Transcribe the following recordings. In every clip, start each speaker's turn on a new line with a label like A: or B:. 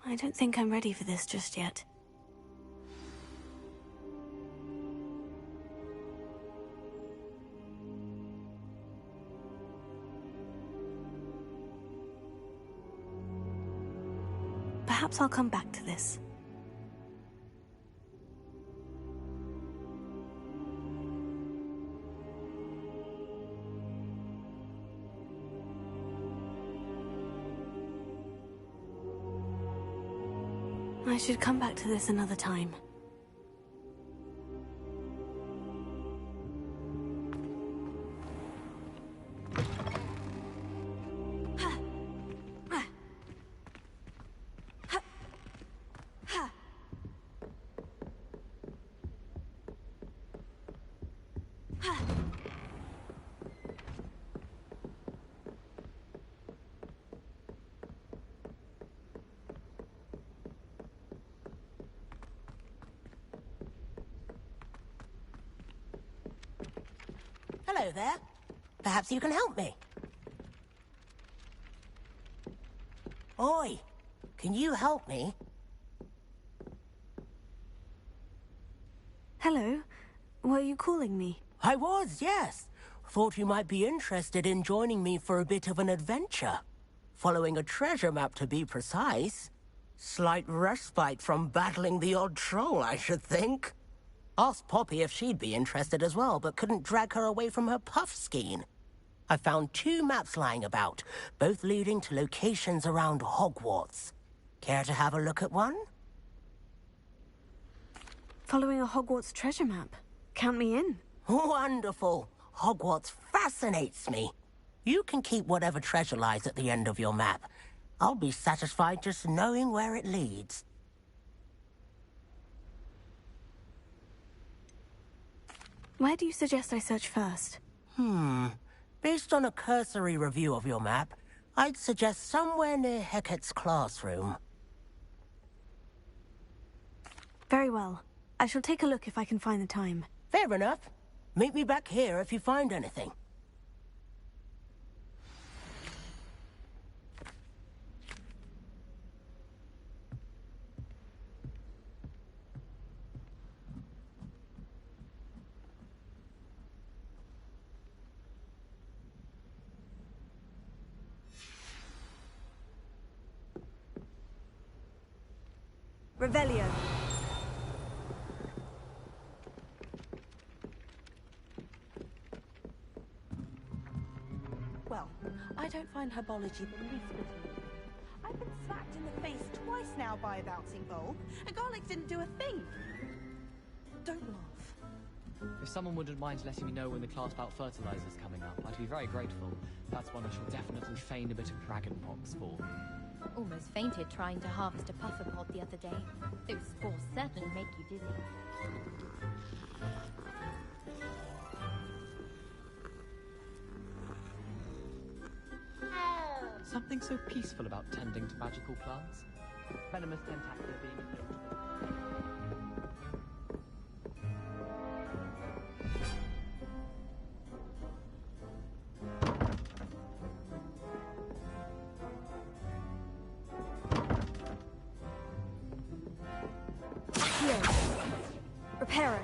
A: I don't think I'm ready for this just yet. Perhaps I'll come back to this. I should come back to this another time.
B: Hello there. Perhaps you can help me. Oi, can you help me?
A: Hello? Were you calling me?
B: I was, yes. Thought you might be interested in joining me for a bit of an adventure. Following a treasure map, to be precise. Slight respite from battling the odd troll, I should think. Asked Poppy if she'd be interested as well, but couldn't drag her away from her puff skein. I found 2 maps lying about, both leading to locations around Hogwarts. Care to have a look at one?
A: Following a Hogwarts treasure map. Count me in.
B: Wonderful. Hogwarts fascinates me. You can keep whatever treasure lies at the end of your map. I'll be satisfied just knowing where it leads.
A: Where do you suggest I search first?
B: Based on a cursory review of your map, I'd suggest somewhere near Hecat's classroom.
A: Very well. I shall take a look if I can find the time.
B: Fair enough. Meet me back here if you find anything.
A: Revelio.
C: Well, I don't find herbology the least bit amusing. I've been smacked in the face twice now by a bouncing bulb, and garlic didn't do a thing. Don't laugh.
D: If someone wouldn't mind letting me know when the class bout fertilizer's coming up, I'd be very grateful. That's one I shall definitely feign a bit of dragonpox for.
E: Almost fainted trying to harvest a puffer pod the other day. Those spores certainly make you dizzy.
D: Something so peaceful about tending to magical plants. Venomous tentacula being a thing.
A: Reparo.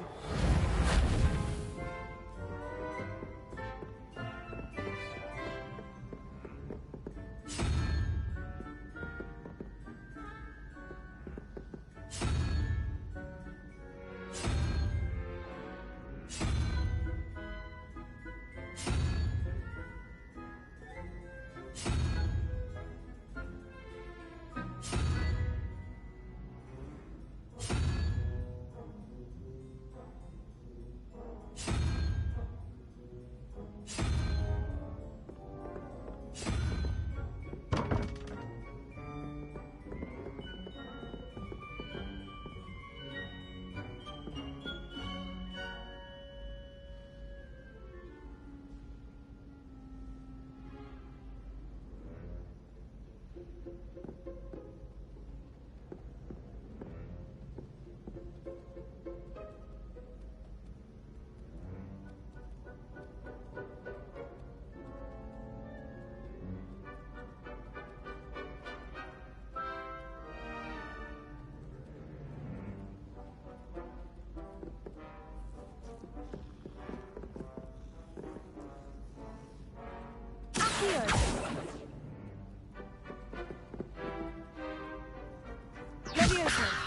A: Levioso!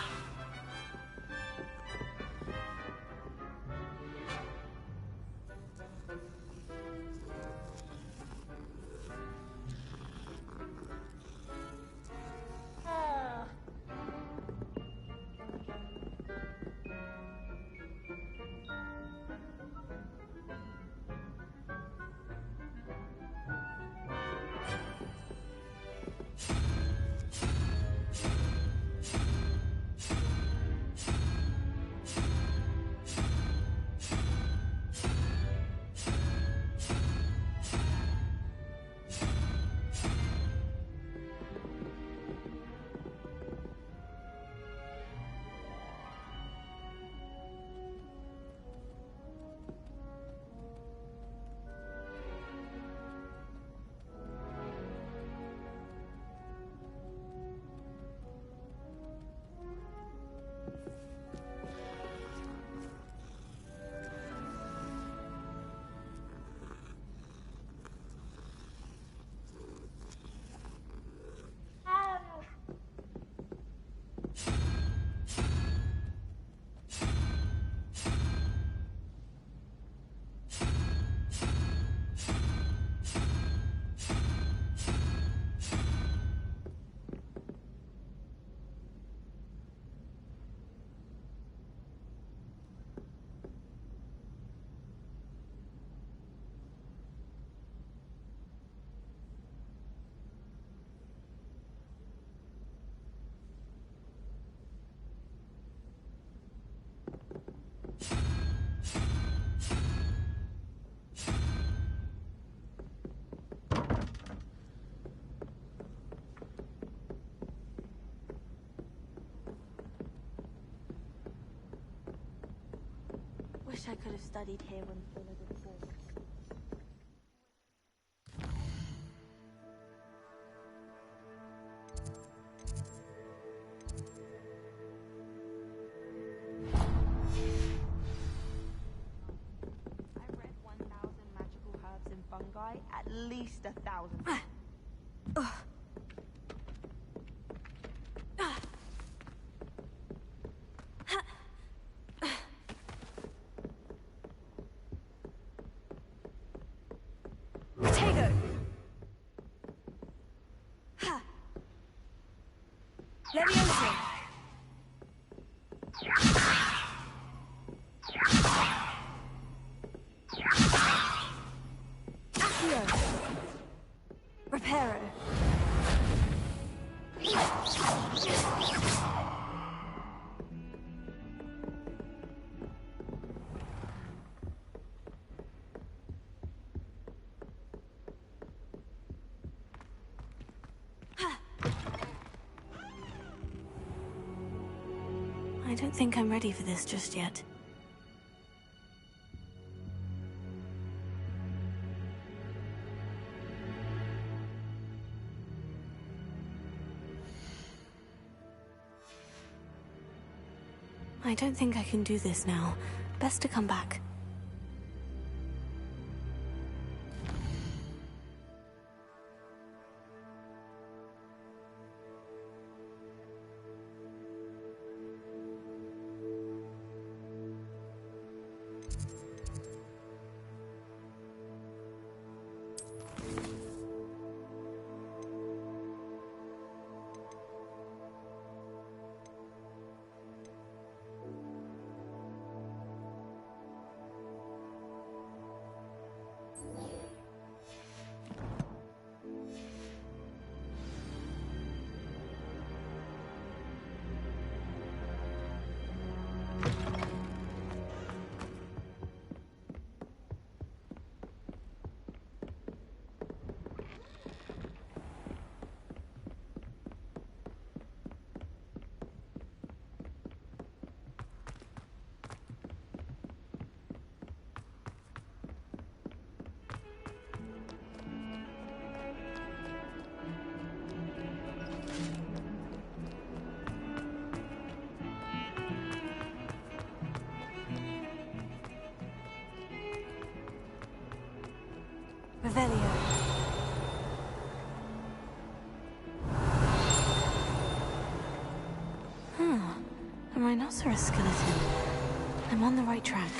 A: Wish I could have studied here when full of the force.
C: I read 1,000 magical herbs and fungi, at least 1,000.
A: Potato! Ha! Levioso! Accio! Reparo! I don't think I'm ready for this just yet. I don't think I can do this now. Best to come back. Revelio. Hmm. rhinoceros skeleton. I'm on the right track.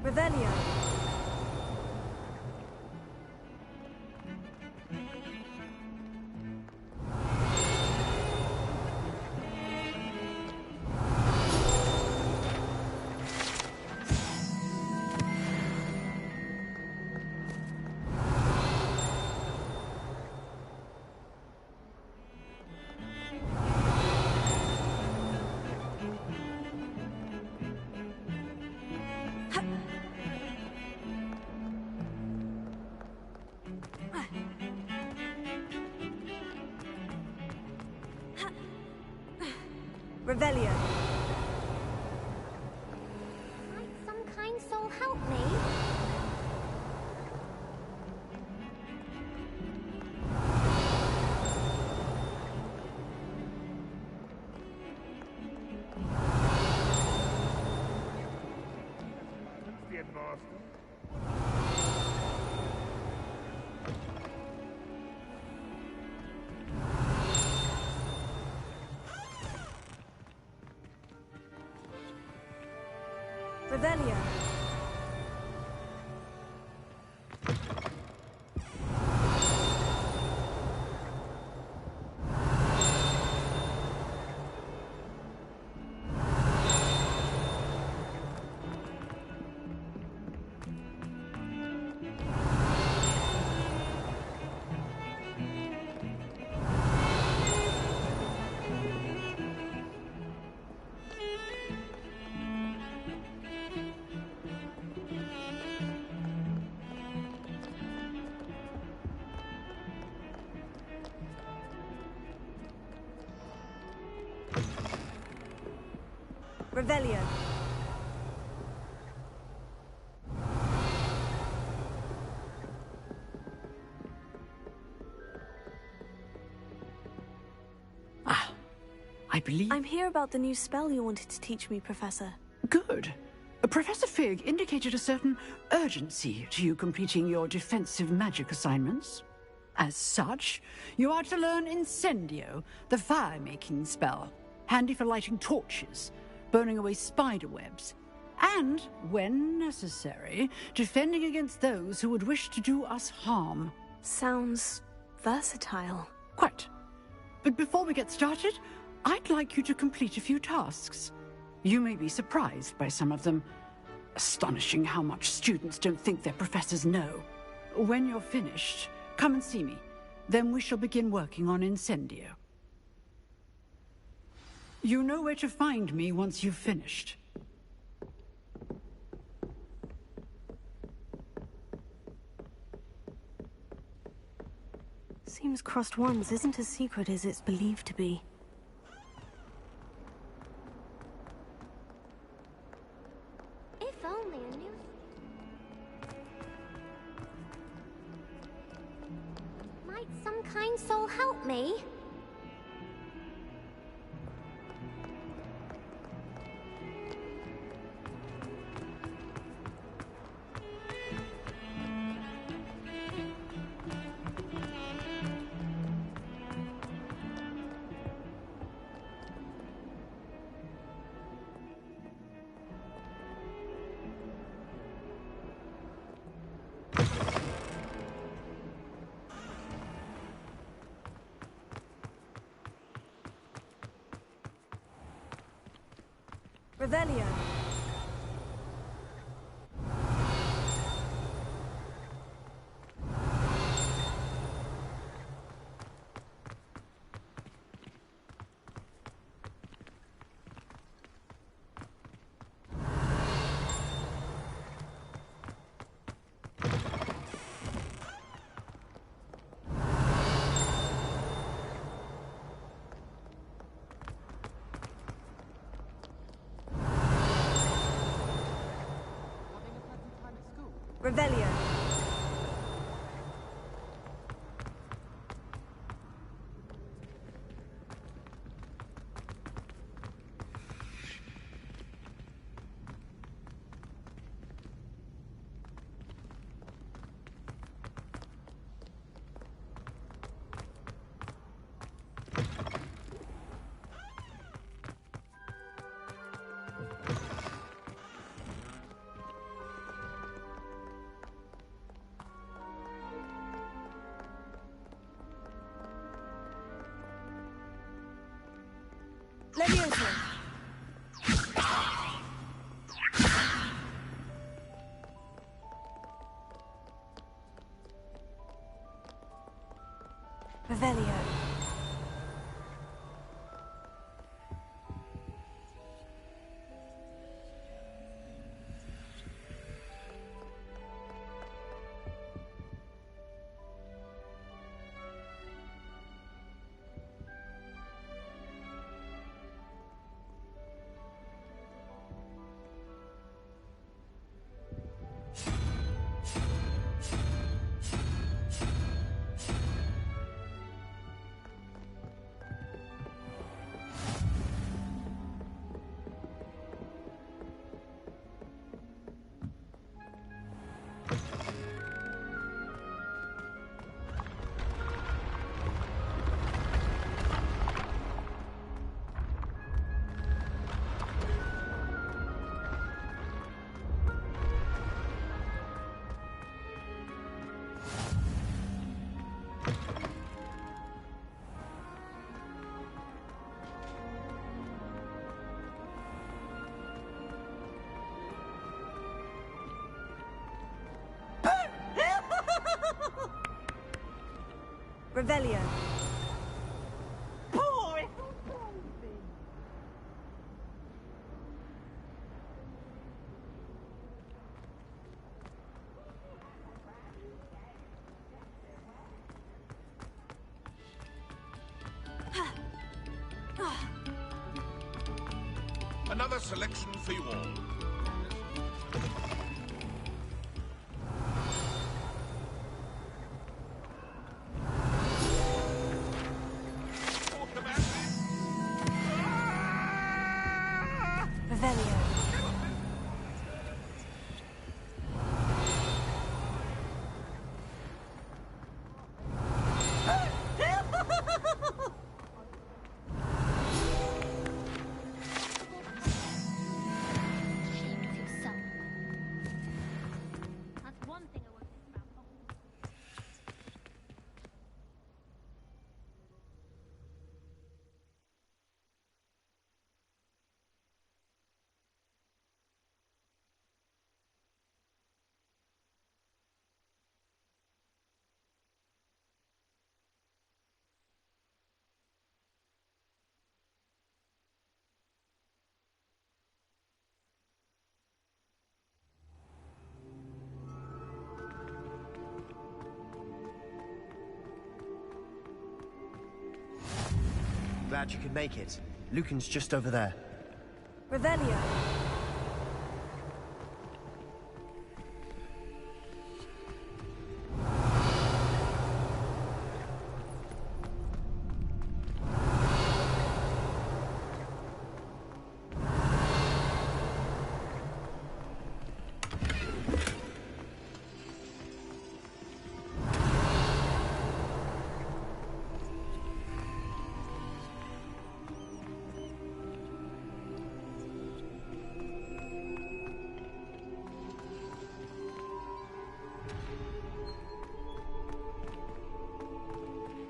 C: Revelio. Revelio.
E: Might some kind soul help me?
C: Revelio. Revelio.
F: I believe...
A: I'm here about the new spell you wanted to teach me, Professor.
F: Good. Professor Fig indicated a certain urgency to you completing your defensive magic assignments. As such, you are to learn Incendio, the fire-making spell, handy for lighting torches, burning away spider webs, and, when necessary, defending against those who would wish to do us harm.
A: Sounds versatile.
F: Quite. But before we get started, I'd like you to complete a few tasks. You may be surprised by some of them. Astonishing how much students don't think their professors know. When you're finished, come and see me. Then we shall begin working on Incendio. You know where to find me once you've finished.
A: Seems Crossed Wands isn't as secret as it's believed to be.
E: If only I knew. Might some kind soul help me?
C: Revelio. Revelio. Leviosa! Revelio. Revelio.
G: Another selection for you all.
C: Revelio.
E: Shame of yourself. That's one thing I won't miss about Hogwarts.
H: Glad you could make it. Lucan's just over there.
C: Revelio.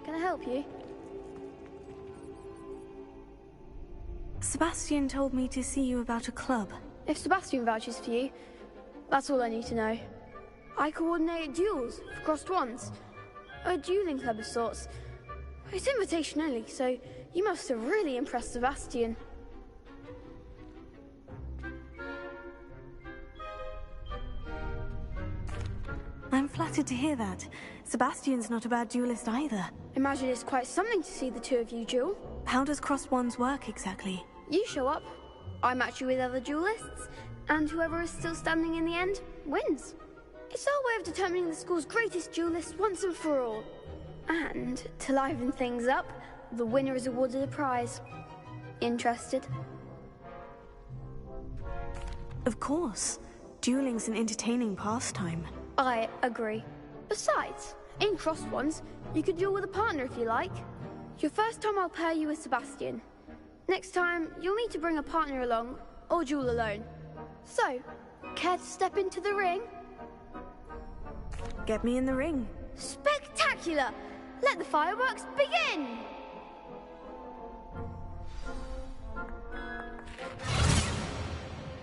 I: Can I help you?
A: Sebastian told me to see you about a club.
I: If Sebastian vouches for you, that's all I need to know. I coordinate duels for crossed wands. A dueling club of sorts. It's invitation only, so you must have really impressed Sebastian.
A: I'm flattered to hear that. Sebastian's not a bad duelist either.
I: Imagine it's quite something to see the two of you duel.
A: How does crossed wands work exactly?
I: You show up, I match you with other duelists, and whoever is still standing in the end wins. It's our way of determining the school's greatest duelist once and for all. And to liven things up, the winner is awarded a prize. Interested?
A: Of course. Dueling's an entertaining pastime.
I: I agree. Besides, in crossed wands, you could duel with a partner if you like. Your first time I'll pair you with Sebastian. Next time, you'll need to bring a partner along, or duel alone. So, care to step into the ring?
A: Get me in the ring.
I: Spectacular! Let the fireworks begin!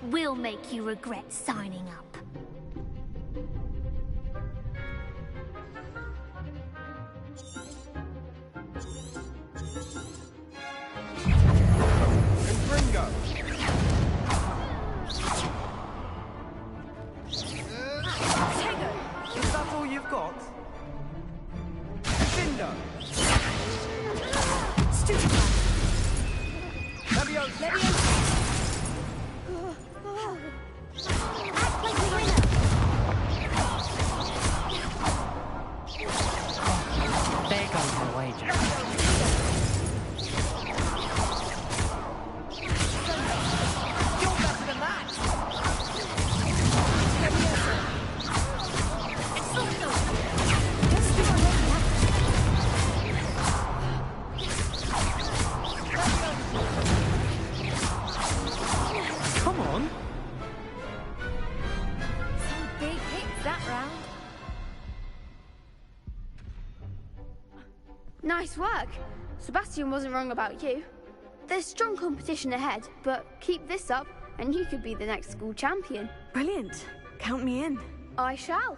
J: will make you regret signing up.
H: Ringo! Is that all you've got? Cinder!
A: Stupefy!
H: Leviosa!
J: Act like a winner!
B: There goes my wager.
H: You're better than that!
B: Come on.
E: Some big hits that round.
I: Nice work. Sebastian wasn't wrong about you. There's strong competition ahead, but keep this up and you could be the next school champion.
A: Brilliant. Count me in.
I: I shall.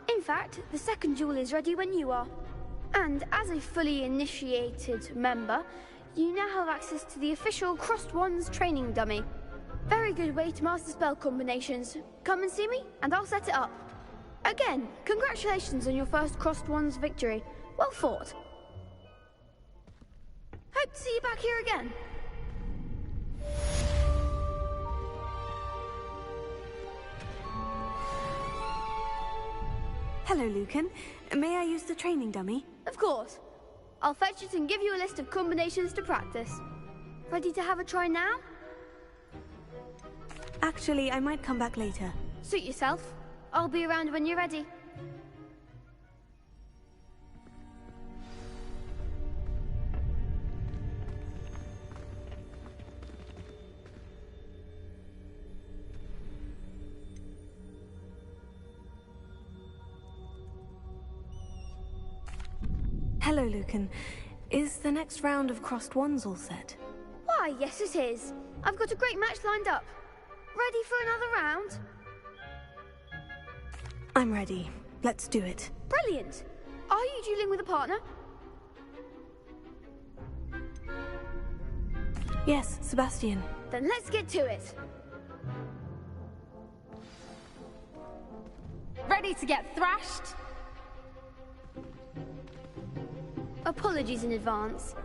I: In fact, the second duel is ready when you are. And as a fully initiated member, you now have access to the official Crossed Wands training dummy. Very good way to master spell combinations. Come and see me, and I'll set it up. Again, congratulations on your first Crossed Wands victory. Well fought. Hope to see you back here again.
A: Hello, Lucan. May I use the training dummy?
I: Of course. I'll fetch it and give you a list of combinations to practice. Ready to have a try now?
A: Actually, I might come back later.
I: Suit yourself. I'll be around when you're ready.
A: Hello, Lucan. Is the next round of Crossed Wands all set?
I: Why, yes it is. I've got a great match lined up. Ready for another round?
A: I'm ready. Let's do it.
I: Brilliant. Are you dueling with a partner?
A: Yes, Sebastian.
I: Then let's get to it.
E: Ready to get thrashed?
I: Apologies in advance.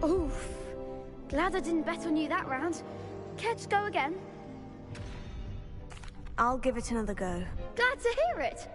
I: Oof. Glad I didn't bet on you that round. Care to go again?
A: I'll give it another go.
I: Glad to hear it.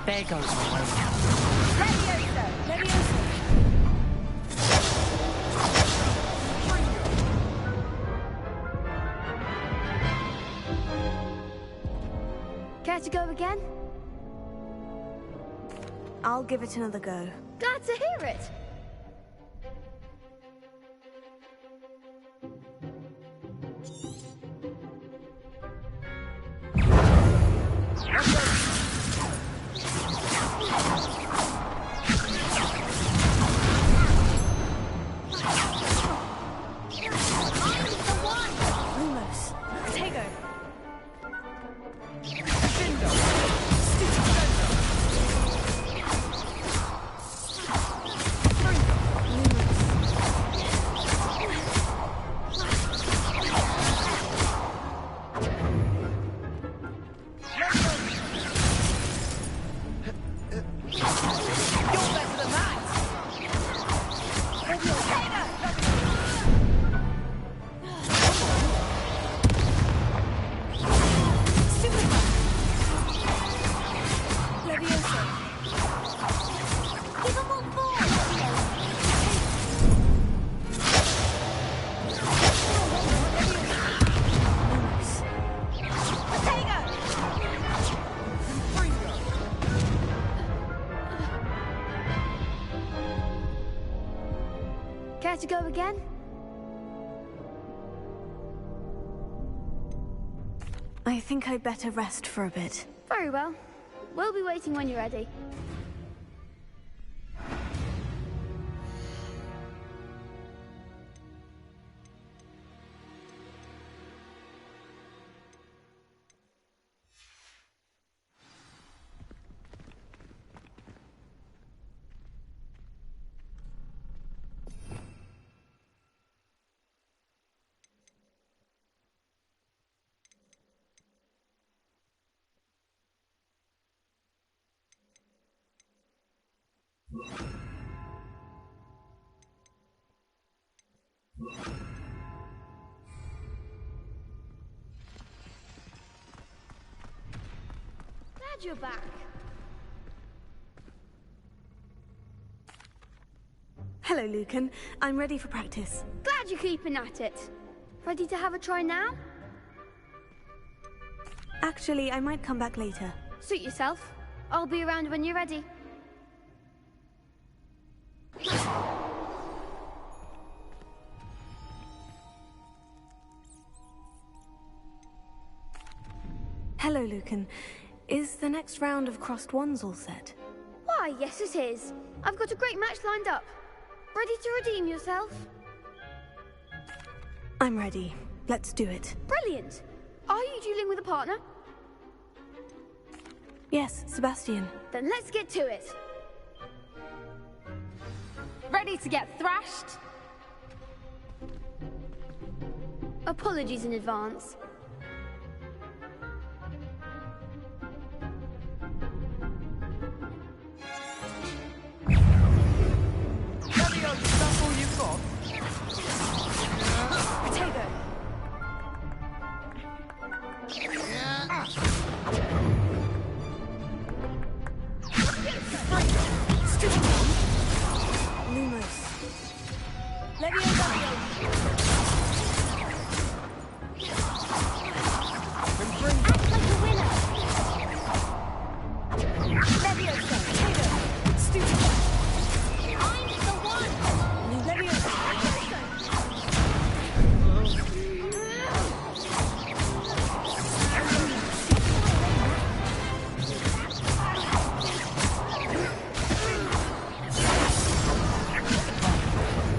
B: There goes my wager.
I: Leviosa! Care to go again?
A: I'll give it another go.
I: Glad to hear it. Care to go again?
A: I think I'd better rest for a bit.
I: Very well. We'll be waiting when you're ready. Glad you're back.
A: Hello, Lucan. I'm ready for practice.
I: Glad you're keeping at it. Ready to have a try now?
A: Actually, I might come back later.
I: Suit yourself. I'll be around when you're ready.
A: Hello, Lucan. Is the next round of crossed wands all set?
I: Why, yes it is. I've got a great match lined up. Ready to redeem yourself?
A: I'm ready. Let's do it.
I: Brilliant. Are you dueling with a partner?
A: Yes, Sebastian.
I: Then let's get to it.
E: Ready to get thrashed?
I: Apologies in advance.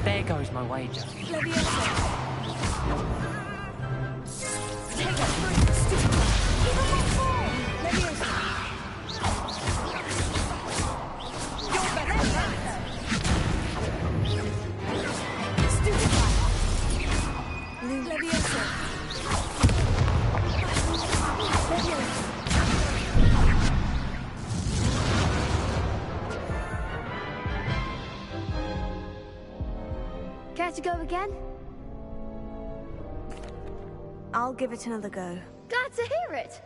D: There goes my wager.
I: Care to go again?
A: I'll give it another go.
I: Glad to hear it.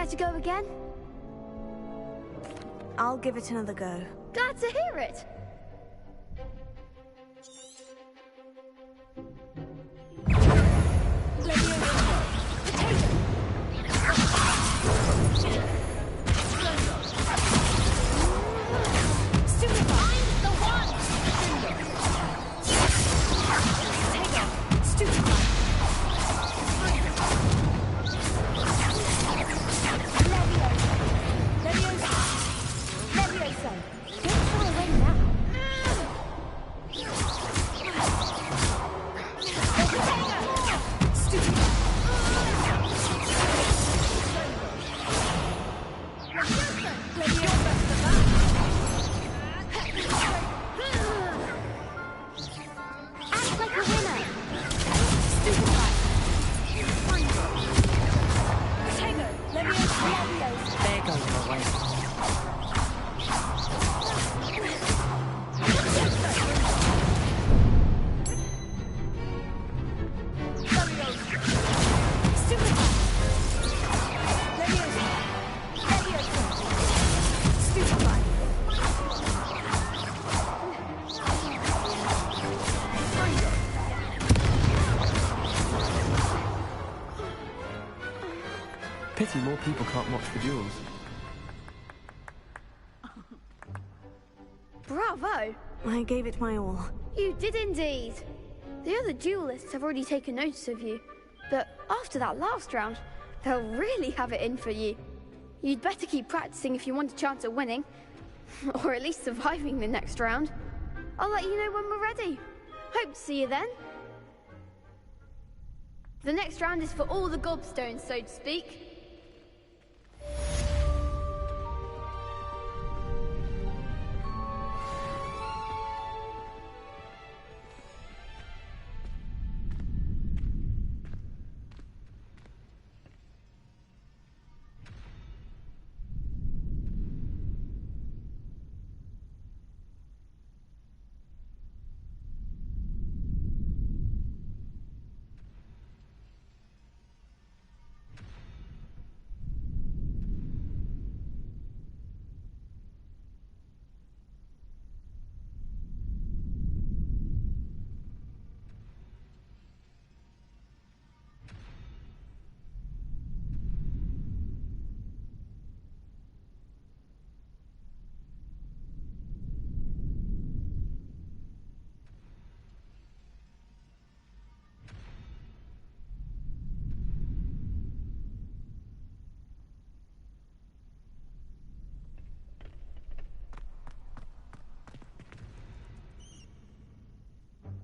I: Care to go again?
A: I'll give it another go.
I: Glad to hear it.
K: Pity more people can't watch the duels.
I: Bravo!
A: I gave it my all.
I: You did indeed. The other duelists have already taken notice of you, but after that last round, they'll really have it in for you. You'd better keep practicing if you want a chance at winning, or at least surviving the next round. I'll let you know when we're ready. Hope to see you then. The next round is for all the gobstones, so to speak.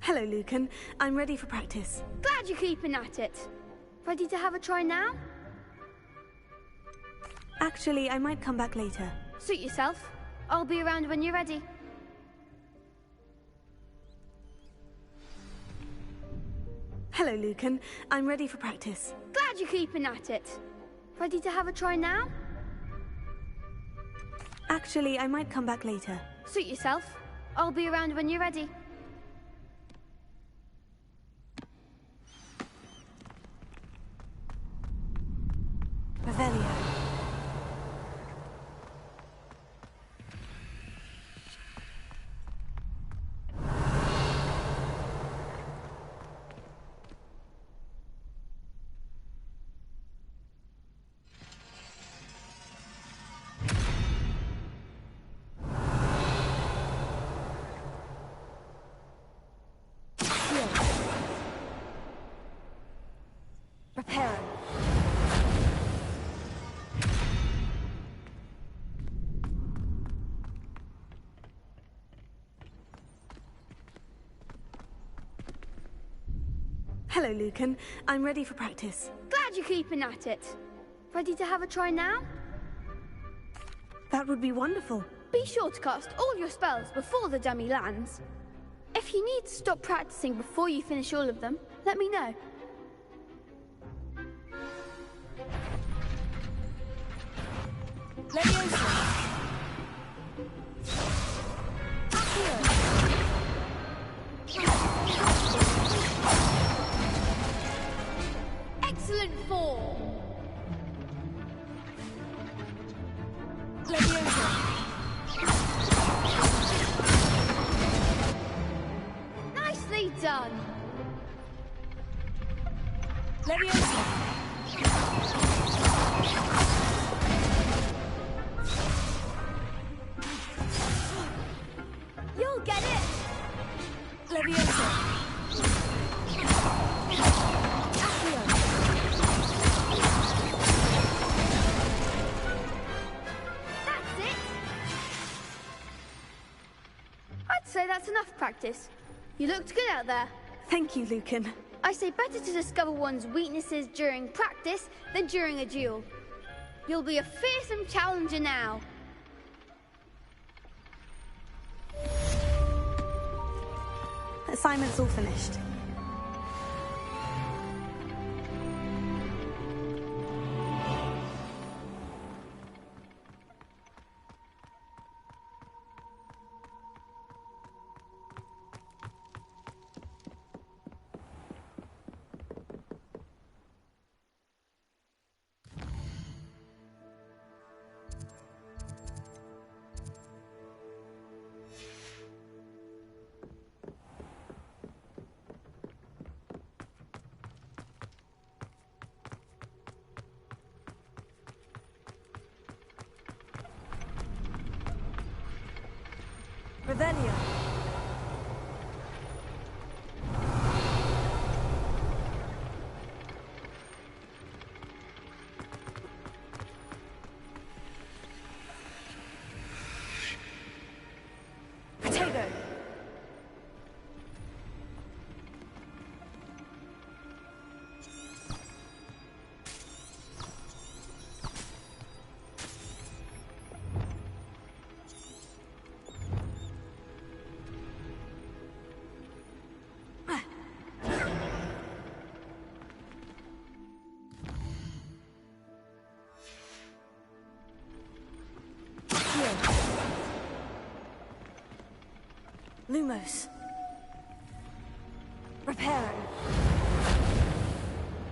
A: Hello, Lucan. I'm ready for practice.
I: Glad you're keeping at it. Ready to have a try now?
A: Actually, I might come back later.
I: Suit yourself. I'll be around when you're ready.
A: Hello, Lucan. I'm ready for practice.
I: Glad you're keeping at it. Ready to have a try now?
A: Actually, I might come back later.
I: Suit yourself. I'll be around when you're ready.
A: Revelio.
I: Prepare.
A: Hello, Lucan. I'm ready for practice.
I: Glad you're keeping at it. Ready to have a try now?
A: That would be wonderful.
I: Be sure to cast all your spells before the dummy lands. If you need to stop practicing before you finish all of them, let me know. Excellent form. Nicely done. You'll get it. That's it. I'd say that's enough practice. You looked good out there.
A: Thank you, Lucan.
I: I say better to discover one's weaknesses during practice than during a duel. You'll be a fearsome challenger now.
A: Assignment's all finished. Revelio. Potato. Lumos. Reparo.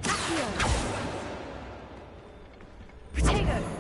A: Accio. Potato.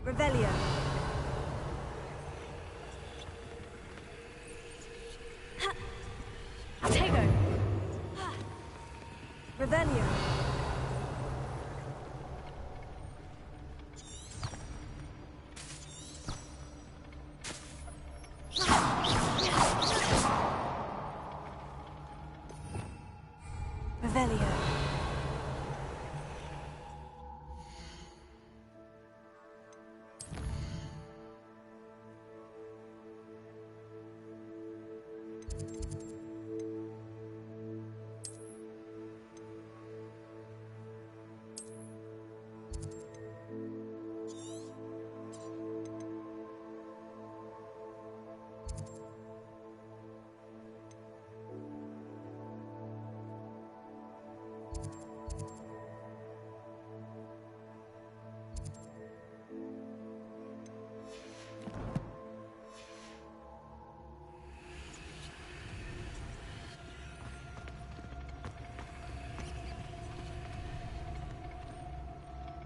A: Revelio. Potato. Revelio. Revelio.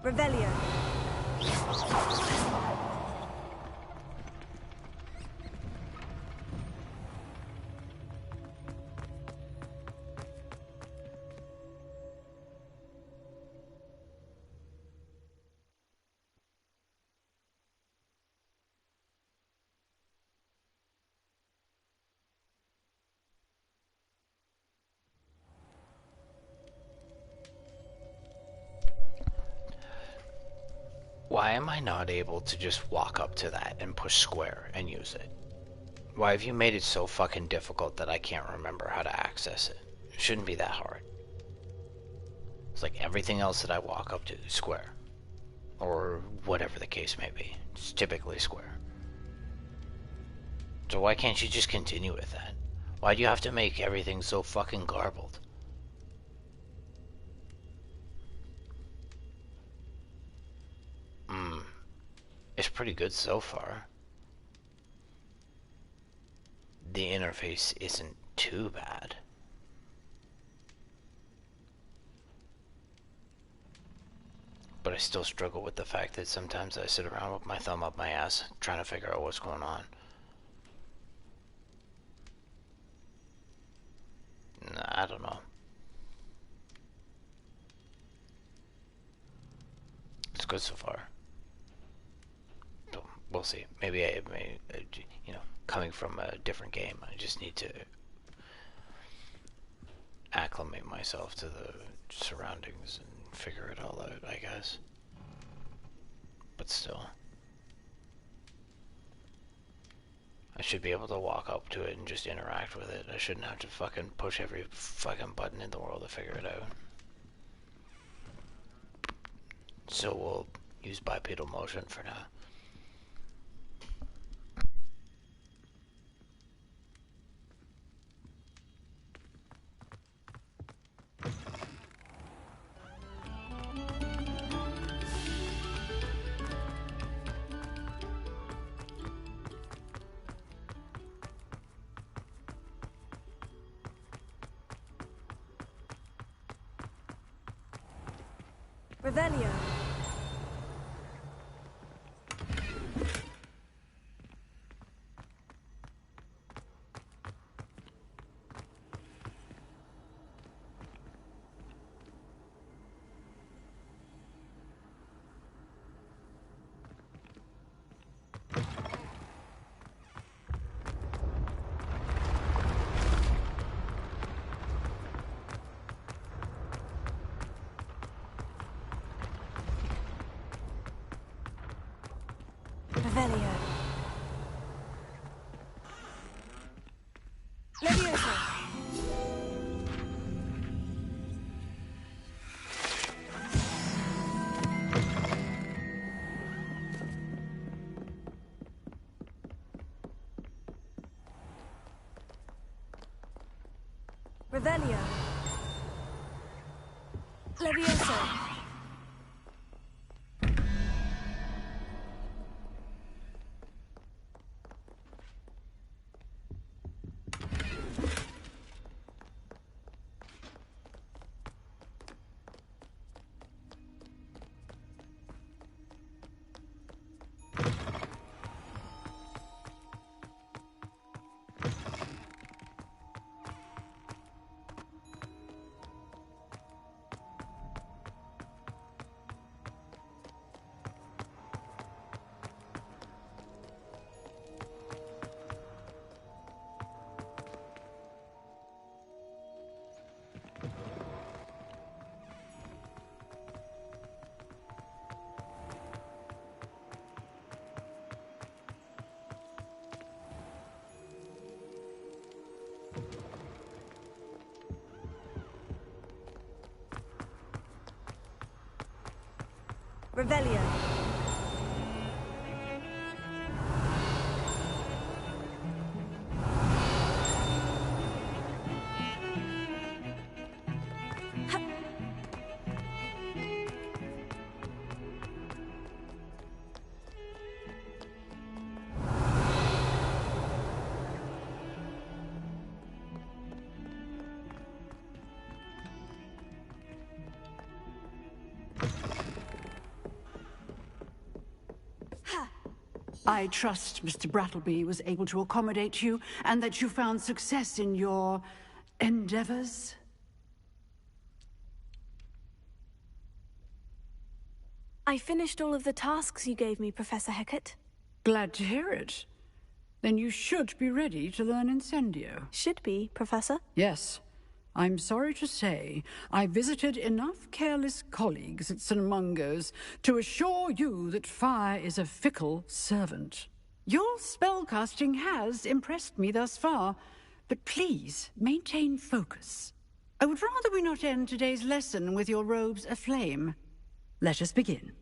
A: Revelio.
L: Why am I not able to just walk up to that and push square and use it? Why have you made it so fucking difficult that I can't remember how to access it? It shouldn't be that hard. It's like everything else that I walk up to is square. Or whatever the case may be. It's typically square. So why can't you just continue with that? Why do you have to make everything so fucking garbled? It's pretty good so far. The interface isn't too bad. But I still struggle with the fact that sometimes I sit around with my thumb up my ass trying to figure out what's going on. I don't know. It's good so far. So we'll see. Maybe you know, coming from a different game, I just need to acclimate myself to the surroundings and figure it all out, I guess. But still, I should be able to walk up to it and just interact with it. I shouldn't have to fucking push every fucking button in the world to figure it out. So we'll use bipedal motion for now.
A: Revelio. Revelio. Levioso. Revelio. Levioso. Revelio.
F: I trust Mr. Brattleby was able to accommodate you, and that you found success in your endeavors.
A: I finished all of the tasks you gave me, Professor Hecat.
F: Glad to hear it. Then you should be ready to learn Incendio.
A: Should be, Professor?
F: Yes. I'm sorry to say, I visited enough careless colleagues at St. Mungo's to assure you that fire is a fickle servant. Your spellcasting has impressed me thus far, but please maintain focus. I would rather we not end today's lesson with your robes aflame. Let us begin.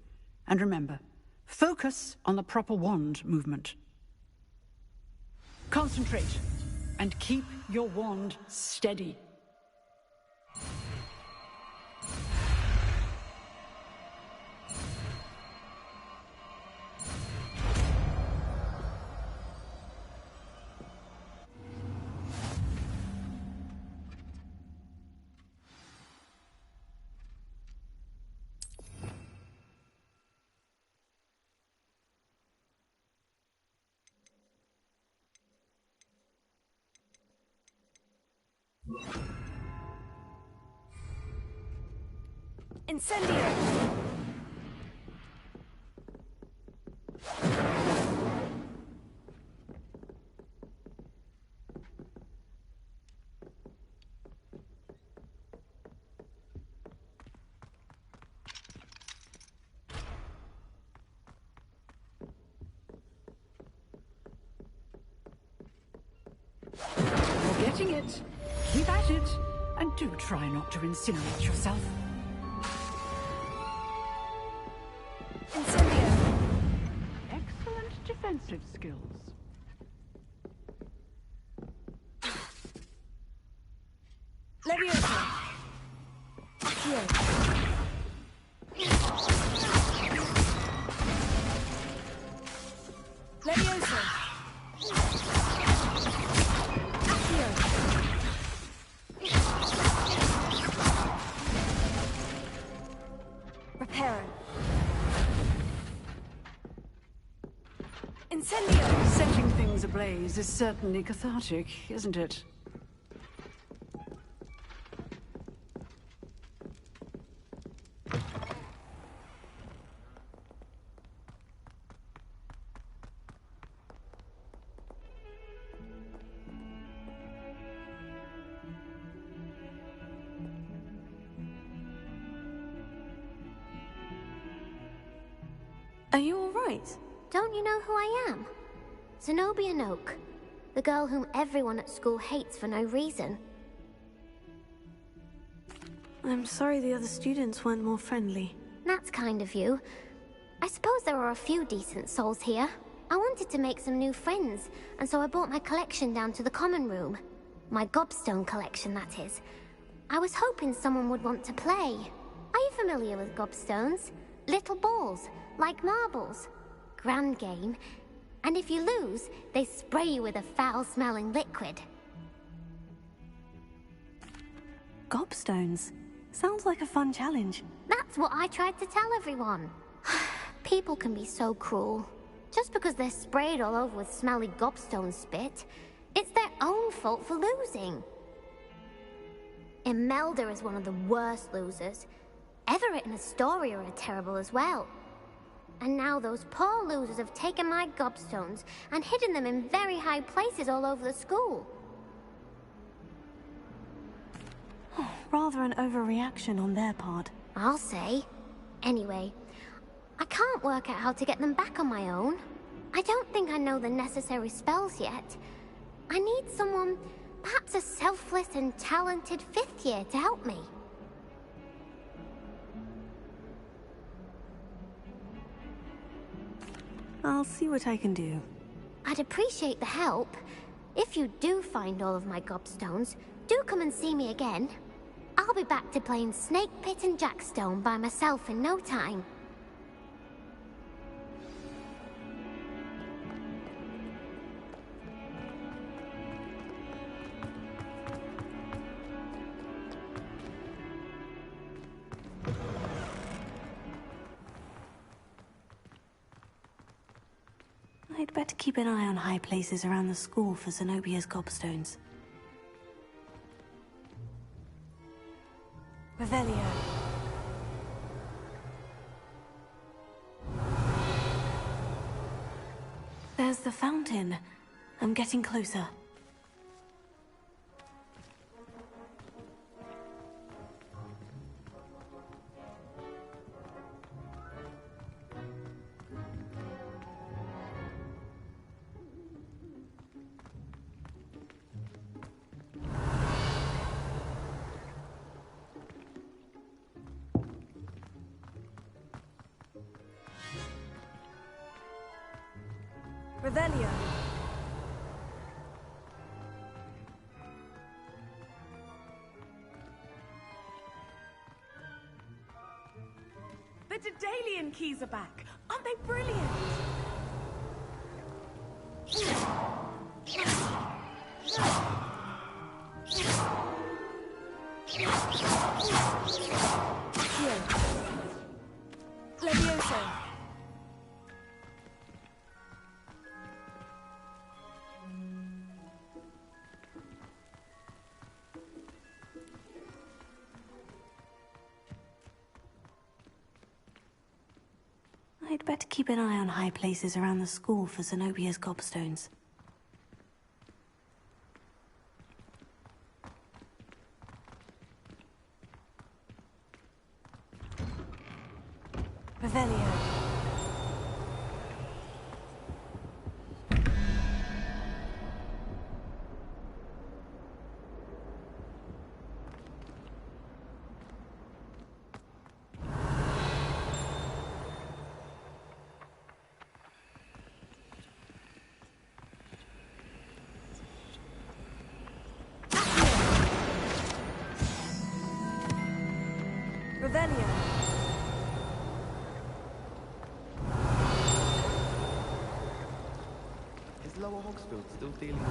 F: And remember, focus on the proper wand movement. Concentrate, and keep your wand steady.
A: Incendio!
F: You're getting it. Keep at it. And do try not to incinerate yourself.
A: Incendio!
F: Excellent defensive skills.
A: Leviosa! Accio! Leviosa! Accio! Reparo! Incendio!
F: Setting things ablaze is certainly cathartic, isn't it?
A: Are you all right?
J: Don't you know who I am? Zenobia Noak, the girl whom everyone at school hates for no reason.
A: I'm sorry the other students weren't more friendly.
J: That's kind of you. I suppose there are a few decent souls here. I wanted to make some new friends, and so I brought my collection down to the common room. My gobstone collection, that is. I was hoping someone would want to play. Are you familiar with gobstones? Little balls, like marbles. Grand game. And if you lose, they spray you with a foul-smelling liquid.
A: Gobstones? Sounds like a fun challenge.
J: That's what I tried to tell everyone. People can be so cruel. Just because they're sprayed all over with smelly gobstone spit, it's their own fault for losing. Imelda is one of the worst losers. Everett and Astoria are terrible as well. And now those poor losers have taken my gobstones and hidden them in very high places all over the school.
A: Rather an overreaction on their part.
J: I'll say. Anyway, I can't work out how to get them back on my own. I don't think I know the necessary spells yet. I need someone, perhaps a selfless and talented fifth year to help me.
A: I'll see what I can do.
J: I'd appreciate the help. If you do find all of my gobstones, do come and see me again. I'll be back to playing Snake Pit and Jackstone by myself in no time.
A: I'd better keep an eye on high places around the school for Zenobia's gobstones. Revelio. There's the fountain. I'm getting closer.
C: Revelio. The Daedalian keys are back. Aren't they brilliant? Here. Levioso.
A: I'd better keep an eye on high places around the school for Zenobia's gobstones. Revelio.
C: Revelio.
K: Is Lower Hogsfield still dealing with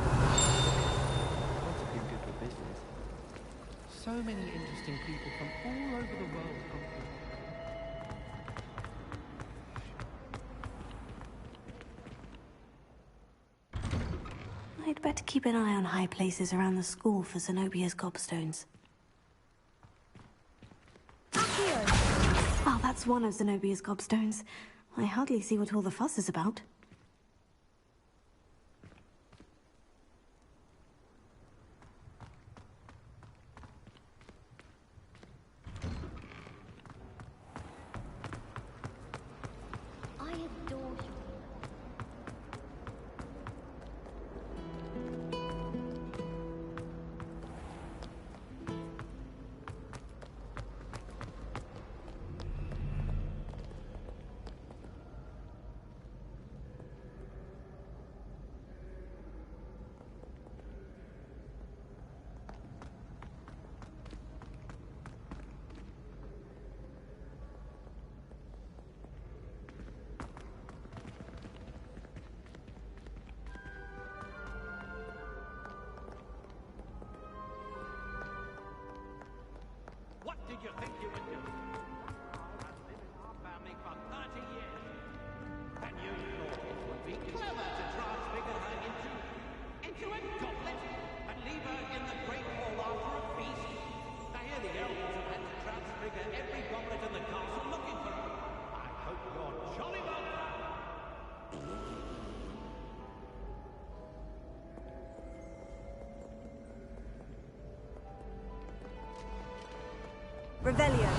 K: what's it been good for business? So many interesting people from all over the world come
A: I'd better keep an eye on high places around the school for Zenobia's gobstones. Oh, that's one of Zenobia's gobstones. I hardly see what all the fuss is about.
E: I adore you.
M: What did you think you would do? I've been in our family for 30 years. And you thought it would be clever to transfigure her into a goblet and leave her in the great hall after a feast? I hear the elves have had to transfigure every goblet in the castle looking for her. I hope you're jolly well proud.
C: Revelio.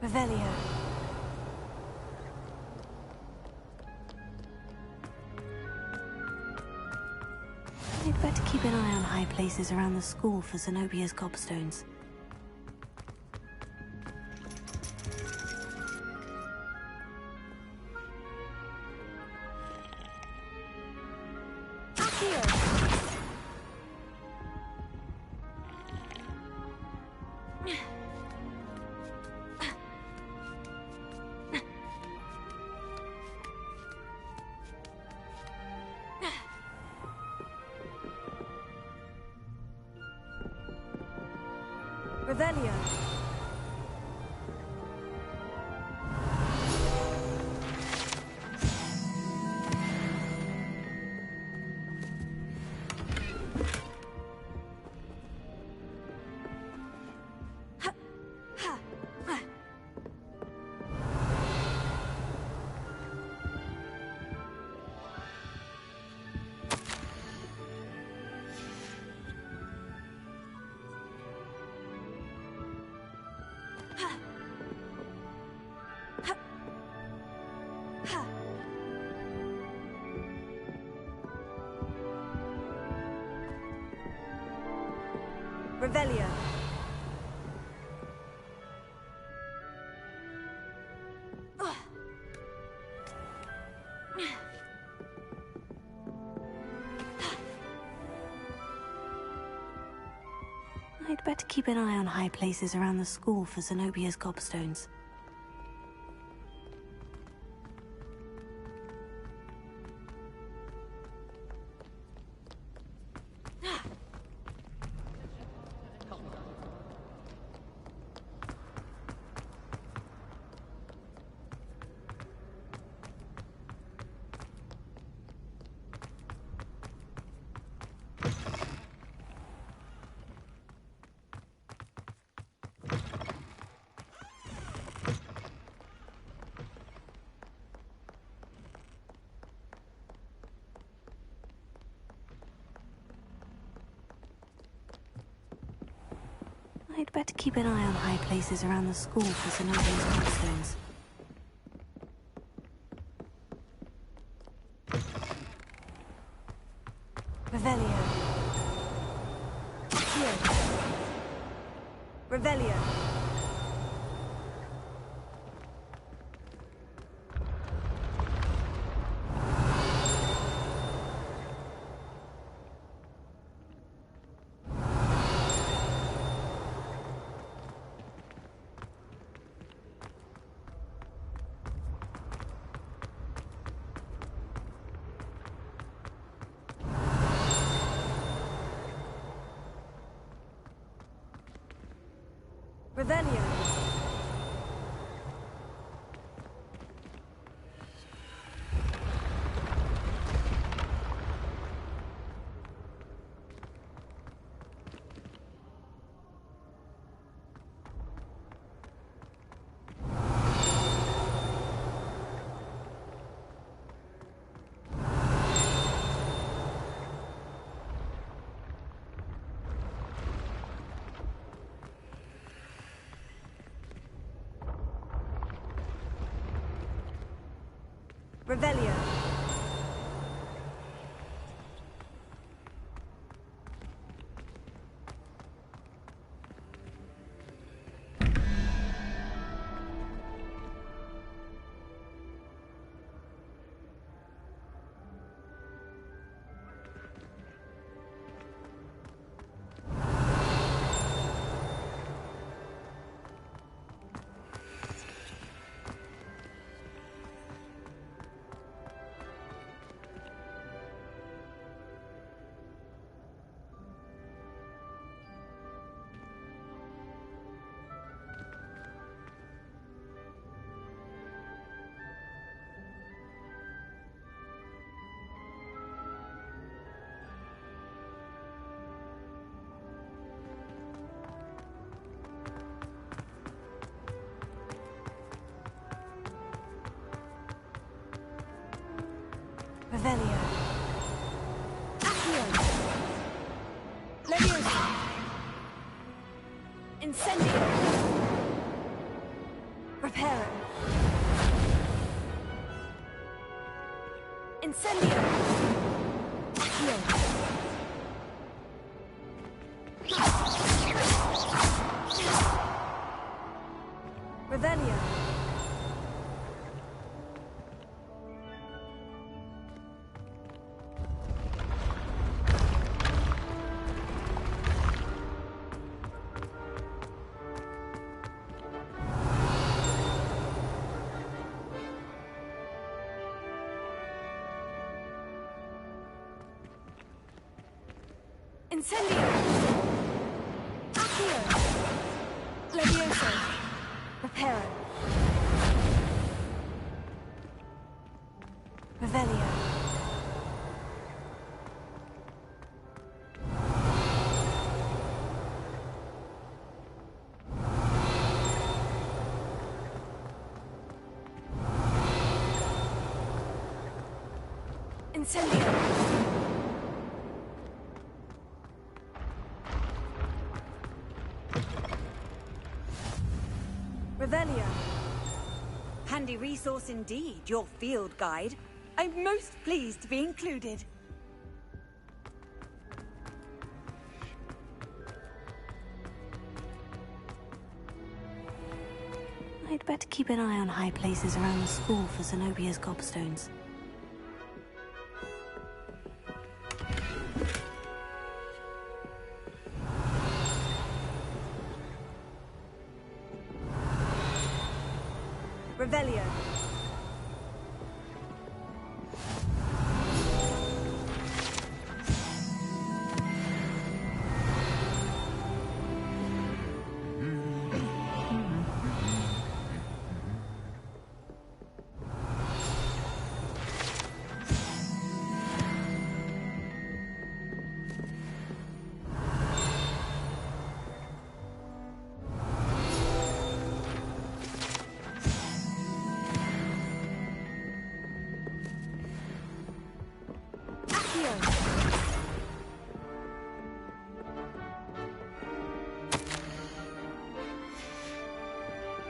A: Revelio. I'd better keep an eye on high places around the school for Zenobia's gobstones.
C: Revelio. Revelio.
A: I'd better keep an eye on high places around the school for Zenobia's gobstones. I'd better keep an eye on high places around the school for Zenobia's gobstones.
C: Revelio. Here. Revelio. Revelio. Revelio. Revelio. Accio. Leviosa. Incendio. Reparo. Incendio. Accio. Revelio. Incendio! Accio! Levioso! Reparo! Revelio! Incendio! Revelio. Handy resource indeed, your field guide. I'm most pleased to be included.
A: I'd better keep an eye on high places around the school for Zenobia's gobstones.
C: Revelio.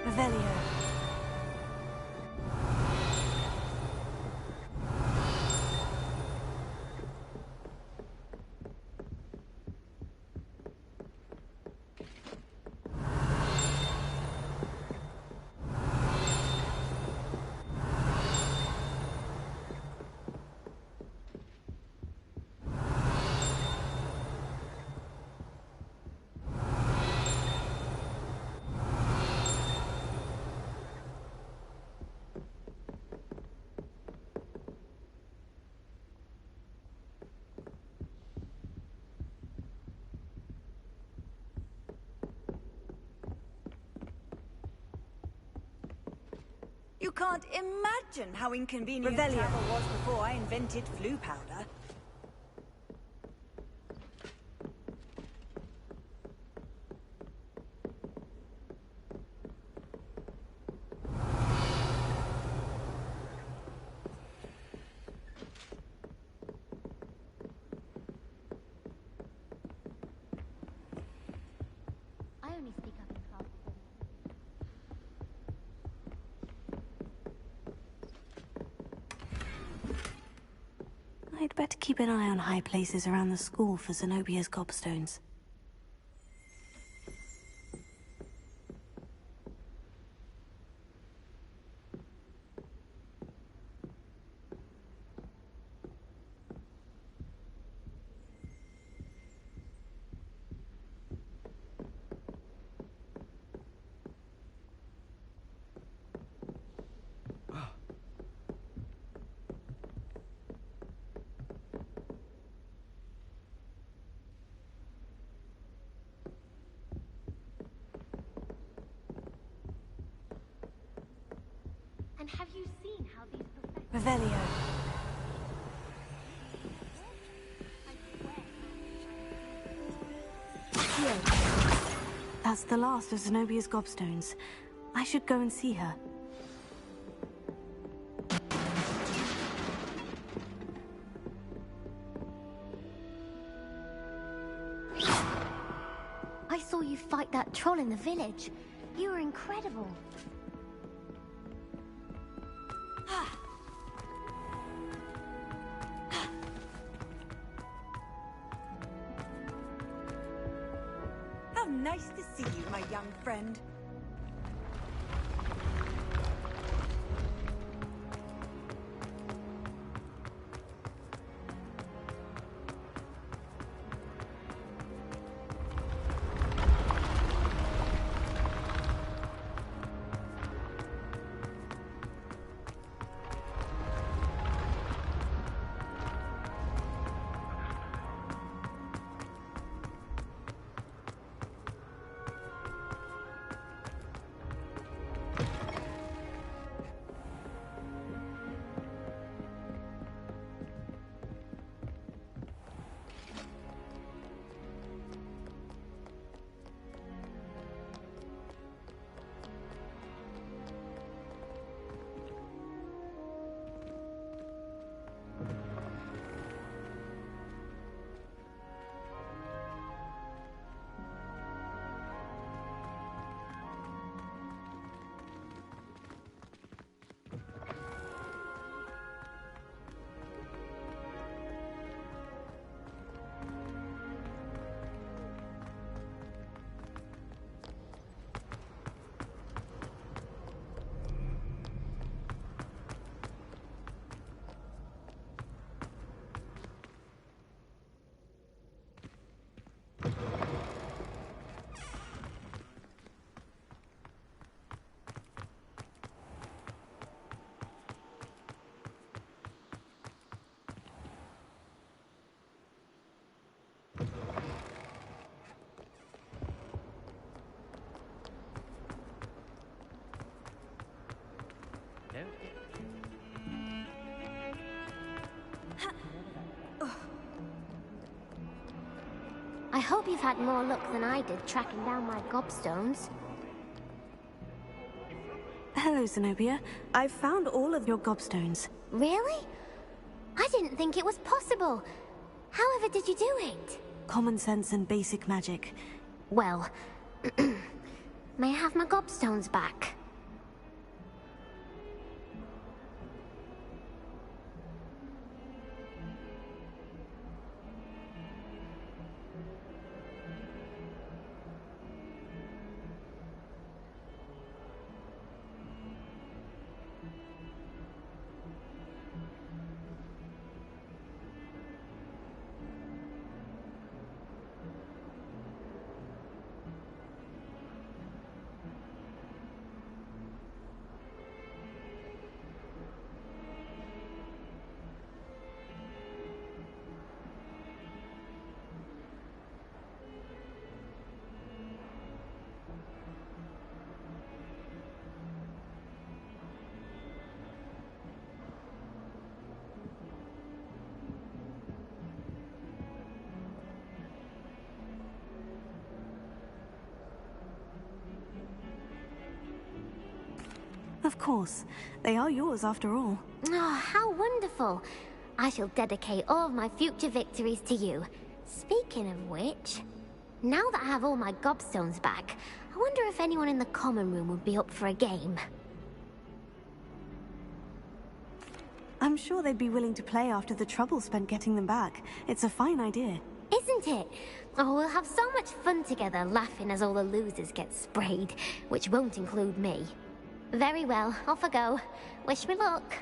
C: Revelio. You can't imagine how inconvenient travel was before I invented flu powder.
J: I only speak up in class.
A: I'd better keep an eye on high places around the school for Zenobia's gobstones.
J: And have you seen how these
A: Revelio. That's the last of Zenobia's gobstones. I should go and see her.
J: I saw you fight that troll in the village. You were incredible.
C: How nice to see you, my young friend.
J: hope you've had more luck than I did tracking down my gobstones.
A: Hello, Zenobia. I've found all of your gobstones.
J: Really? I didn't think it was possible. However did you do it?
A: Common sense and basic magic.
J: Well, may I have my gobstones back?
A: Of course. They are yours after all.
J: Oh, how wonderful. I shall dedicate all of my future victories to you. Speaking of which, now that I have all my gobstones back, I wonder if anyone in the common room would be up for a game.
A: I'm sure they'd be willing to play after the trouble spent getting them back. It's a fine idea.
J: Isn't it? Oh, we'll have so much fun together laughing as all the losers get sprayed, which won't include me. Very well, off I go. Wish me luck.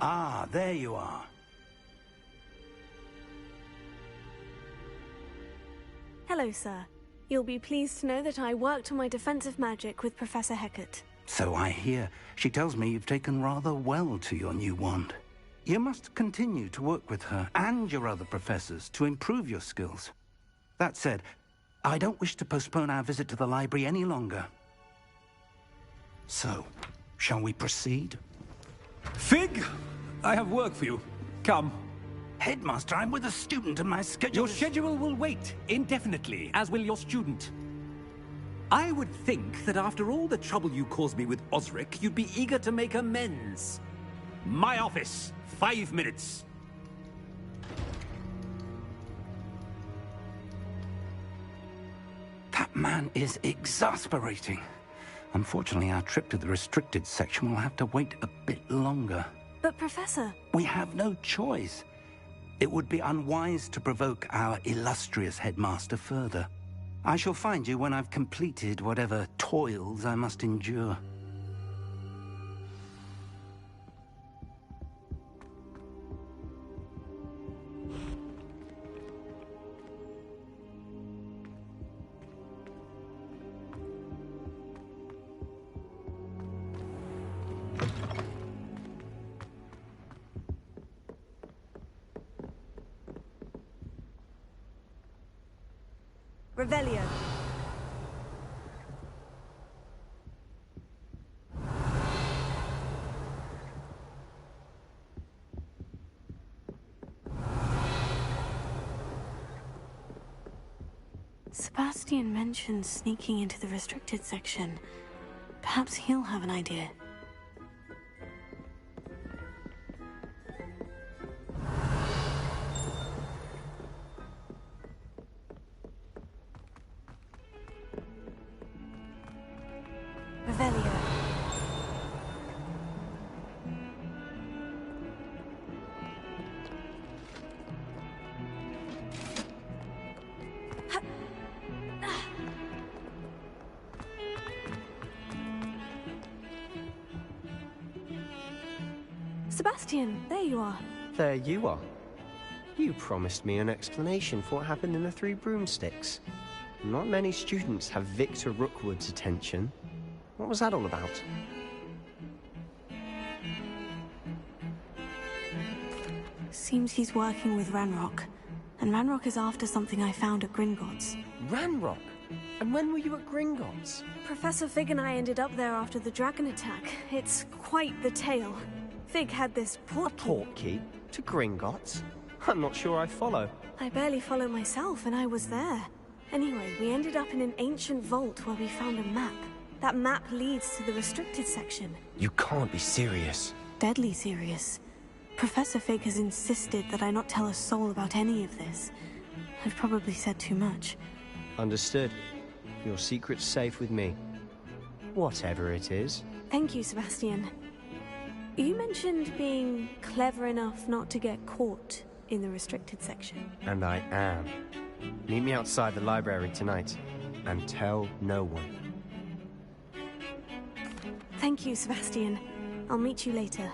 N: Ah, there you are.
A: Hello, sir. You'll be pleased to know that I worked on my defensive magic with Professor Hecat.
N: So I hear. She tells me you've taken rather well to your new wand. You must continue to work with her and your other professors to improve your skills. That said, I don't wish to postpone our visit to the library any longer. So, shall we proceed?
O: Fig! I have work for you. Come.
N: Headmaster, I'm with a student and my schedule
O: Your schedule will wait indefinitely, as will your student. I would think that after all the trouble you caused me with Osric, you'd be eager to make amends. My office, 5 minutes.
N: That man is exasperating. Unfortunately, our trip to the restricted section will have to wait a bit longer.
A: But, Professor...
N: We have no choice. It would be unwise to provoke our illustrious headmaster further. I shall find you when I've completed whatever toils I must endure.
A: Revelio. Sebastian mentioned sneaking into the restricted section. Perhaps he'll have an idea. Revelio. Sebastian, there you are.
P: There you are. You promised me an explanation for what happened in the Three Broomsticks. Not many students have Victor Rookwood's attention. What was that all about?
A: Seems he's working with Ranrock. And Ranrock is after something I found at Gringotts.
P: Ranrock? And when were you at Gringotts?
A: Professor Fig and I ended up there after the dragon attack. It's quite the tale. Fig had this portkey.
P: Portkey? To Gringotts? I'm not sure I follow.
A: I barely follow myself, and I was there. Anyway, we ended up in an ancient vault where we found a map. That map leads to the restricted section.
P: You can't be serious.
A: Deadly serious. Professor Fig has insisted that I not tell a soul about any of this. I've probably said too much.
P: Understood. Your secret's safe with me. Whatever it is.
A: Thank you, Sebastian. You mentioned being clever enough not to get caught in the restricted section.
P: And I am. Meet me outside the library tonight, and tell no one.
A: Thank you, Sebastian. I'll meet you later.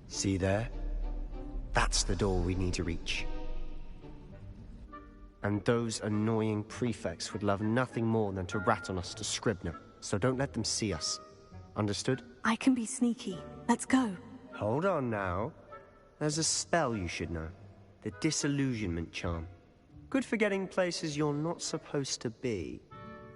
P: See there? That's the door we need to reach. And those annoying prefects would love nothing more than to rat on us to Scribner, so don't let them see us. Understood?
A: I can be sneaky. Let's go.
P: Hold on now. There's a spell you should know. The Disillusionment Charm. Good for getting places you're not supposed to be.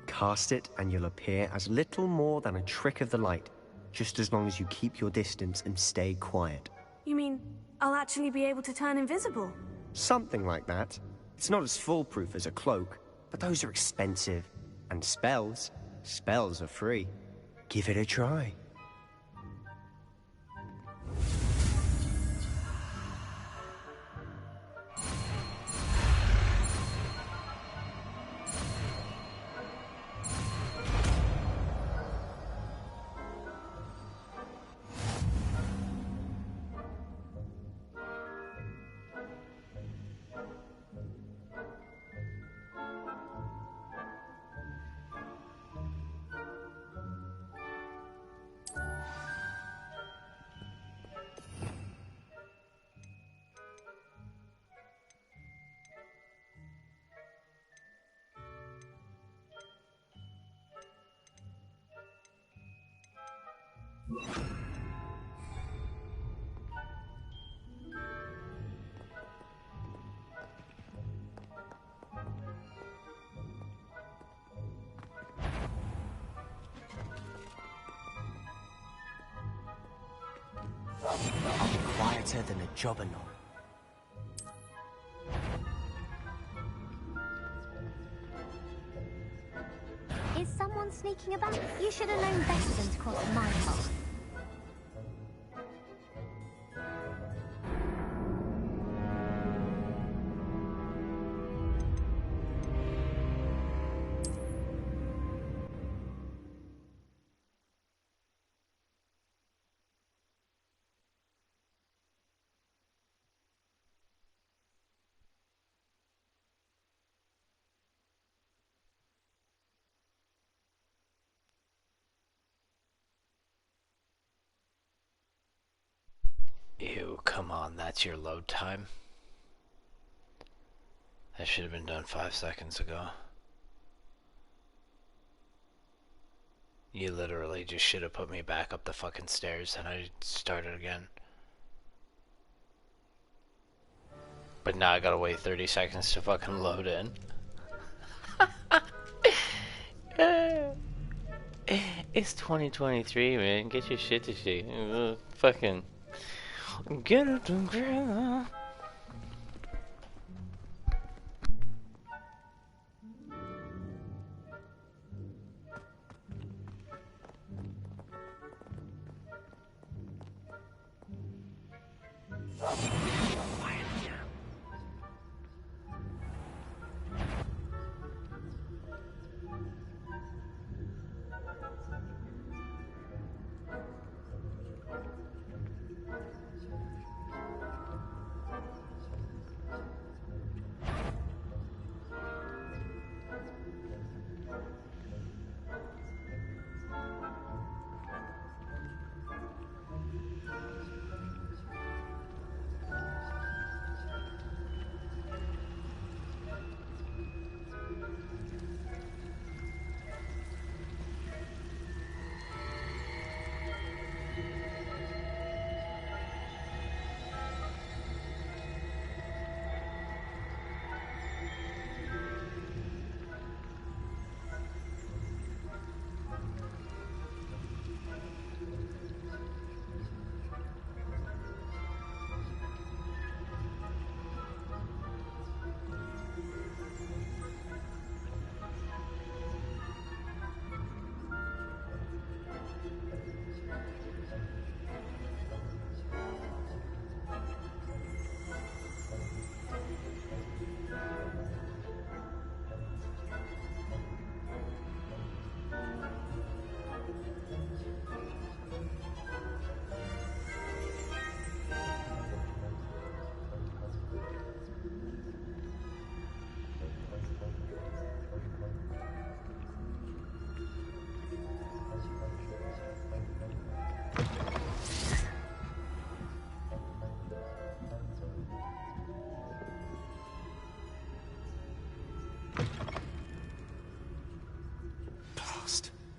P: Cast it and you'll appear as little more than a trick of the light, just as long as you keep your distance and stay quiet.
A: You mean I'll actually be able to turn invisible?
P: Something like that. It's not as foolproof as a cloak, but those are expensive. And spells are free. Give it a try. I'll be quieter than a jobberknoll.
J: Is someone sneaking about? You should have known better than to cross my path.
L: Ew, come on, that's your load time? That should have been done 5 seconds ago. You literally just should have put me back up the fucking stairs and I started again. But now I gotta wait 30 seconds to fucking load in. It's 2023, man. Get your shit to shit. Fucking get it together.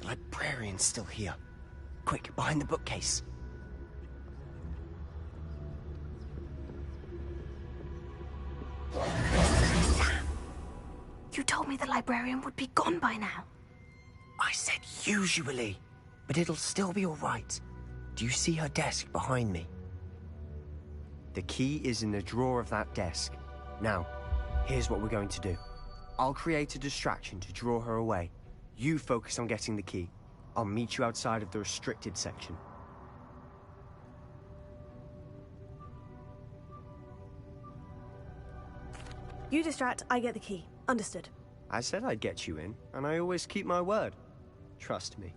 H: The librarian's still here. Quick, behind the bookcase.
A: You told me the librarian would be gone by now.
H: I said usually, but it'll still be all right. Do you see her desk behind me?
P: The key is in the drawer of that desk. Now, here's what we're going to do. I'll create a distraction to draw her away. You focus on getting the key. I'll meet you outside of the restricted section.
A: You distract, I get the key. Understood.
P: I said I'd get you in, and I always keep my word. Trust me.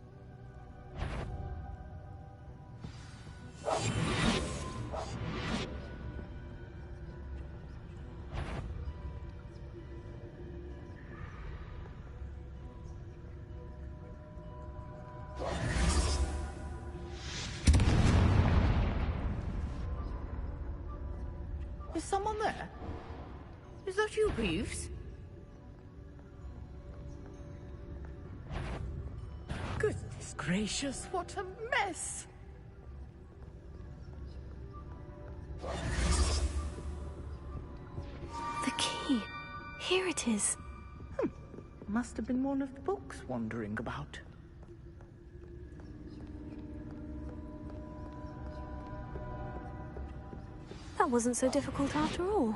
Q: Is someone there? Is that you, Reeves? Goodness gracious, what a mess!
A: The key. Here it is.
Q: Must have been one of the books wandering about.
A: That wasn't so difficult after all.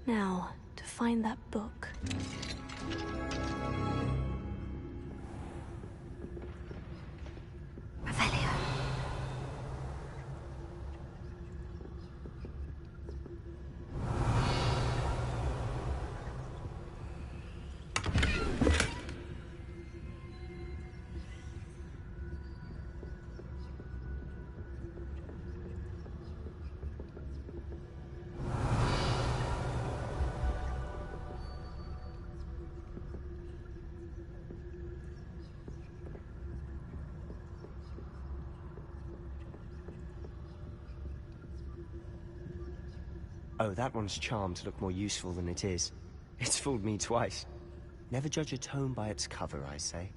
A: Now, to find that book. Revelio.
P: Oh, that one's charmed to look more useful than it is. It's fooled me twice. Never judge a tome by its cover, I say.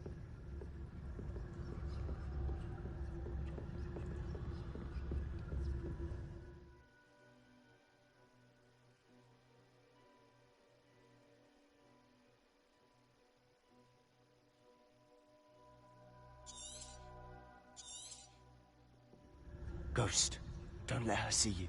P: Ghost, don't let her see you.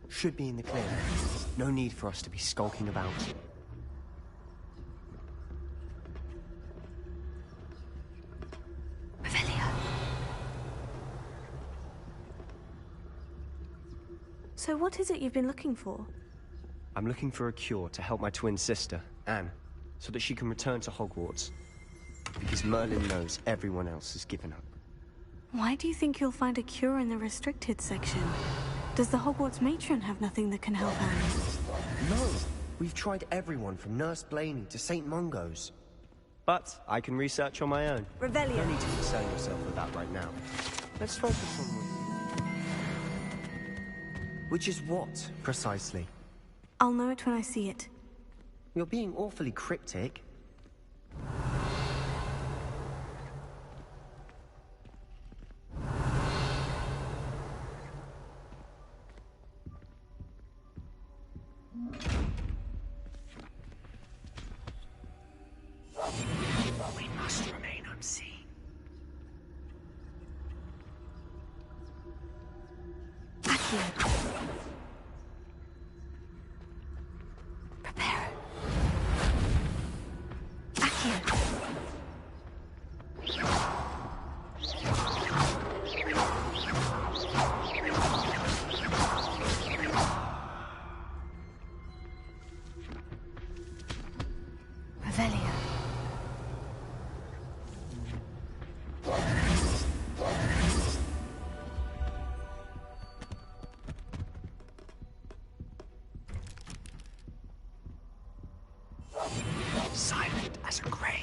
P: Should be in the clear. No need for us to be skulking about.
A: So what is it you've been looking for?
P: I'm looking for a cure to help my twin sister, Anne, so that she can return to Hogwarts. Because Merlin knows everyone else has given up.
A: Why do you think you'll find a cure in the restricted section? Does the Hogwarts matron have nothing that can help Anne?
P: No! We've tried everyone from Nurse Blaney to St. Mungo's. But I can research on my own.
A: Revelio.
P: No need to concern yourself with that right now. Let's focus on which is what, precisely?
A: I'll know it when I see it.
P: You're being awfully cryptic. We must remain unseen.
A: Prepare. Revelio.
P: Silent as a grave.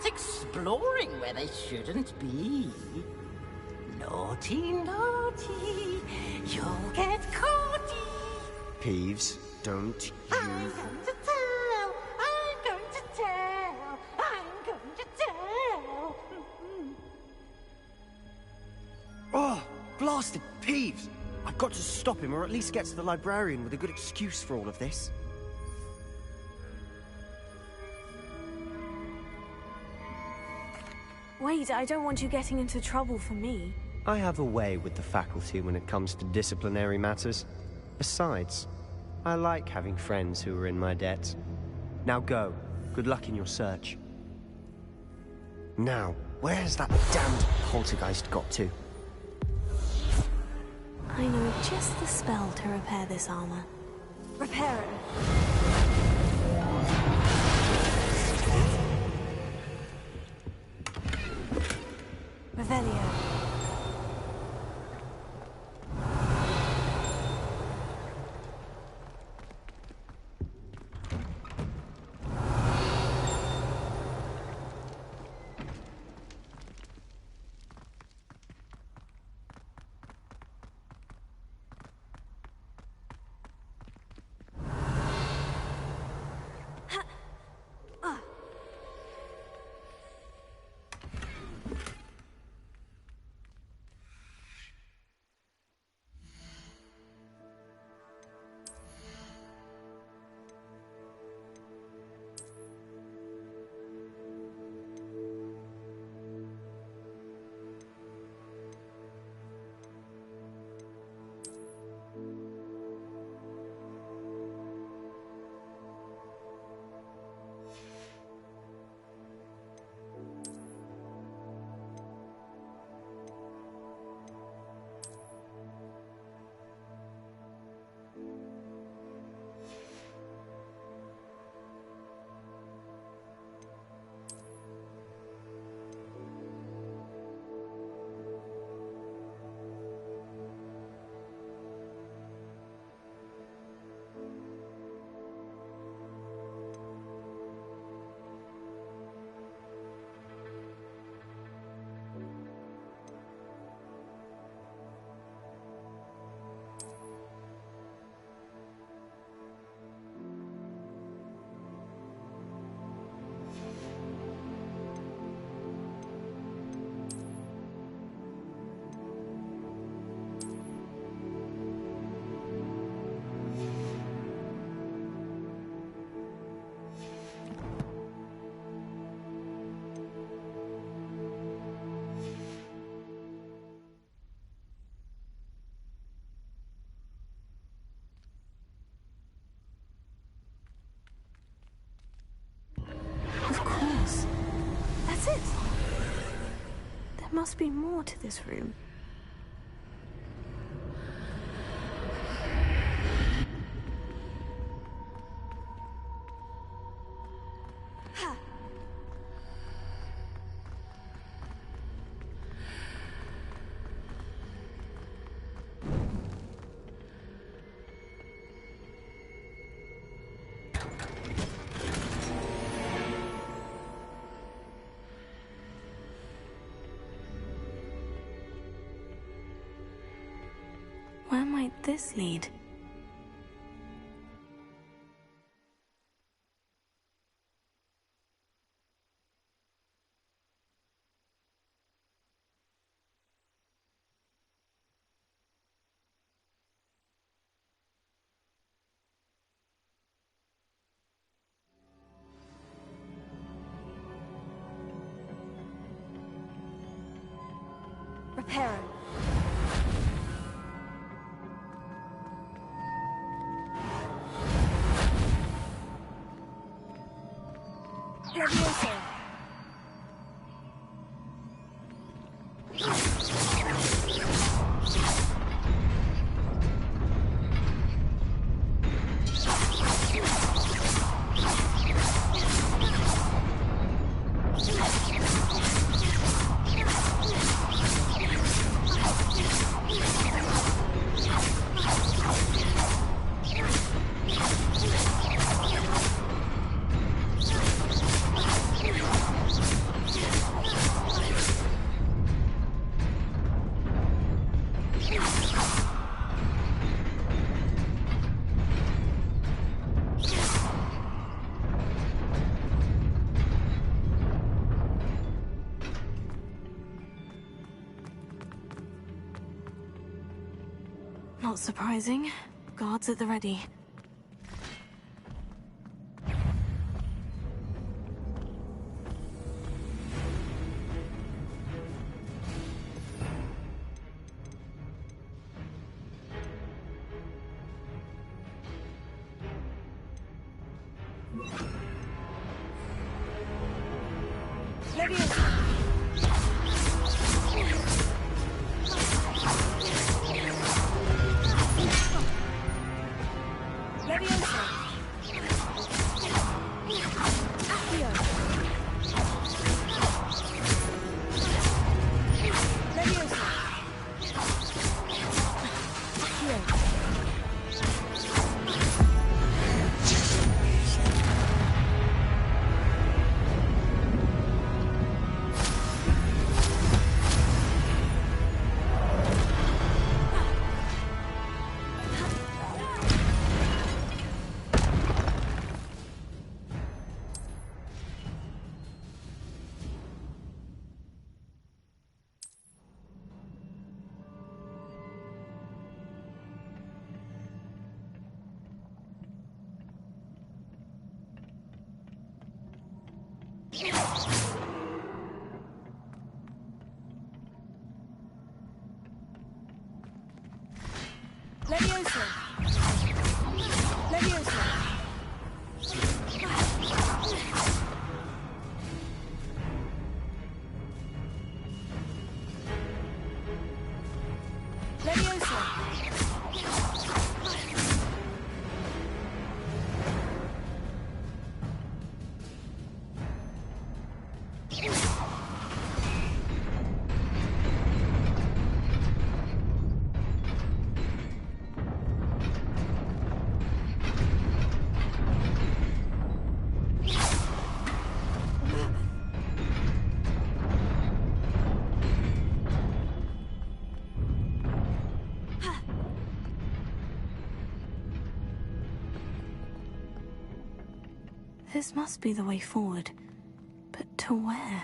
B: Exploring where they shouldn't be. Naughty, naughty, you'll get caught.
P: Peeves, don't you...
B: I'm going to tell, I'm going to tell, I'm going to tell.
P: Oh, blasted Peeves! I've got to stop him, or at least get to the librarian with a good excuse for all of this.
A: Wait, I don't want you getting into trouble for me.
P: I have a way with the faculty when it comes to disciplinary matters. Besides, I like having friends who are in my debt. Now go. Good luck in your search. Now, where's that damned poltergeist got to?
A: I know just the spell to repair this armor. Repair it. Revelio. must be more to this room. Where might this lead? Reparo. Levioso. Not surprising. Guards at the ready. Levioso. Levioso. This must be the way forward. But to where?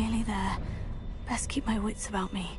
A: nearly there. Best keep my wits about me.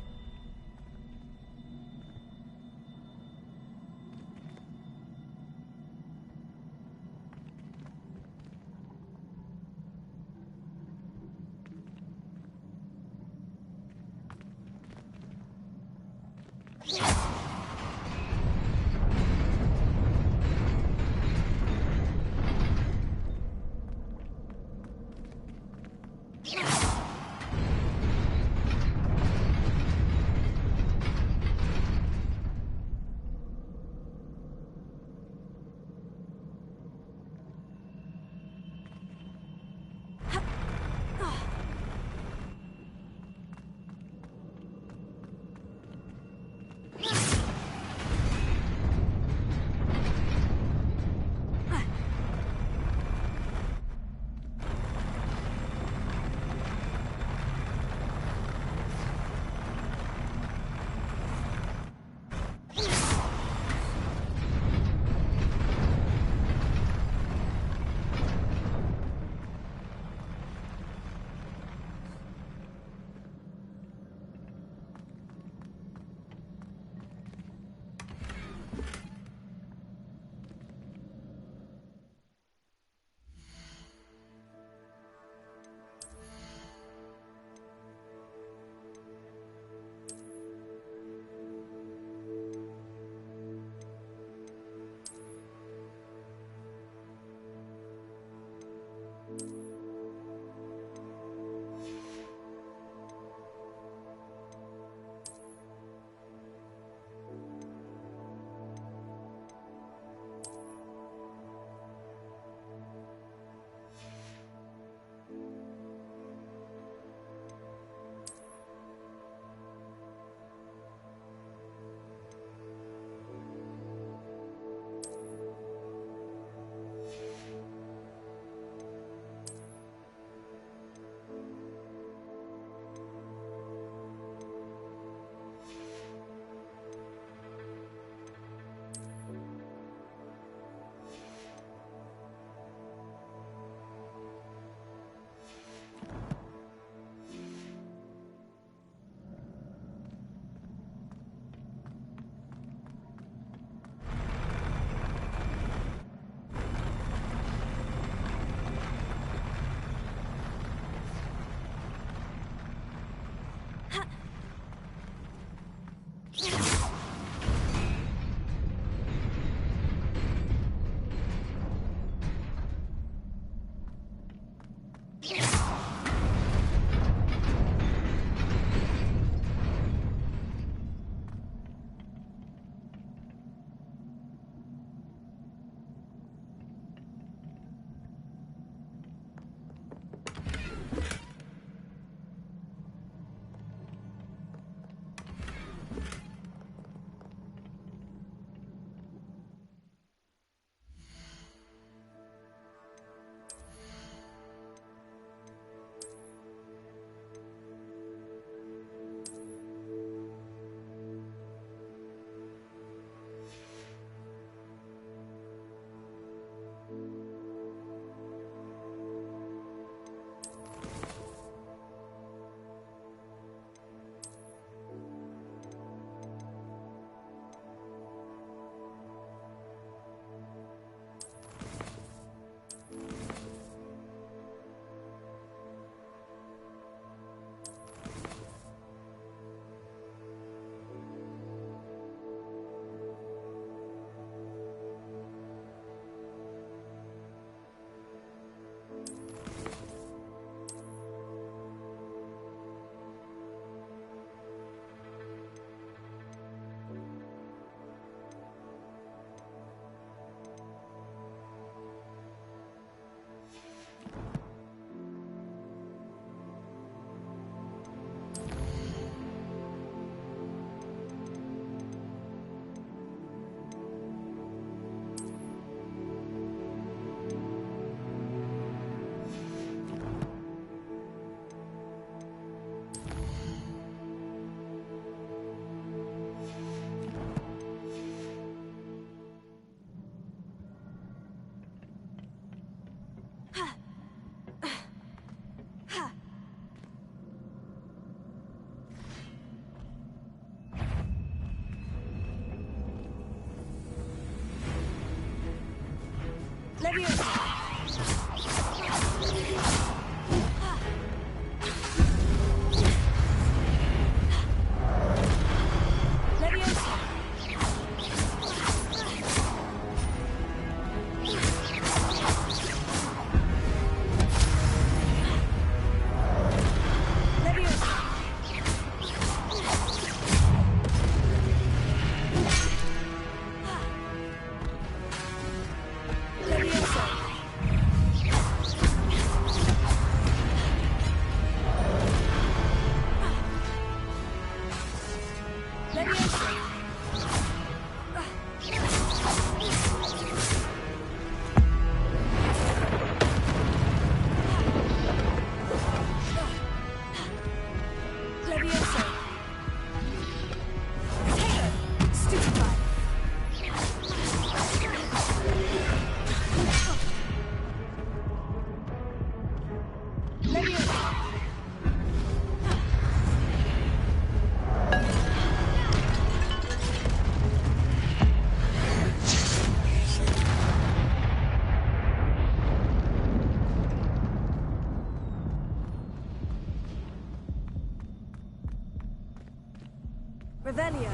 A: Revelio.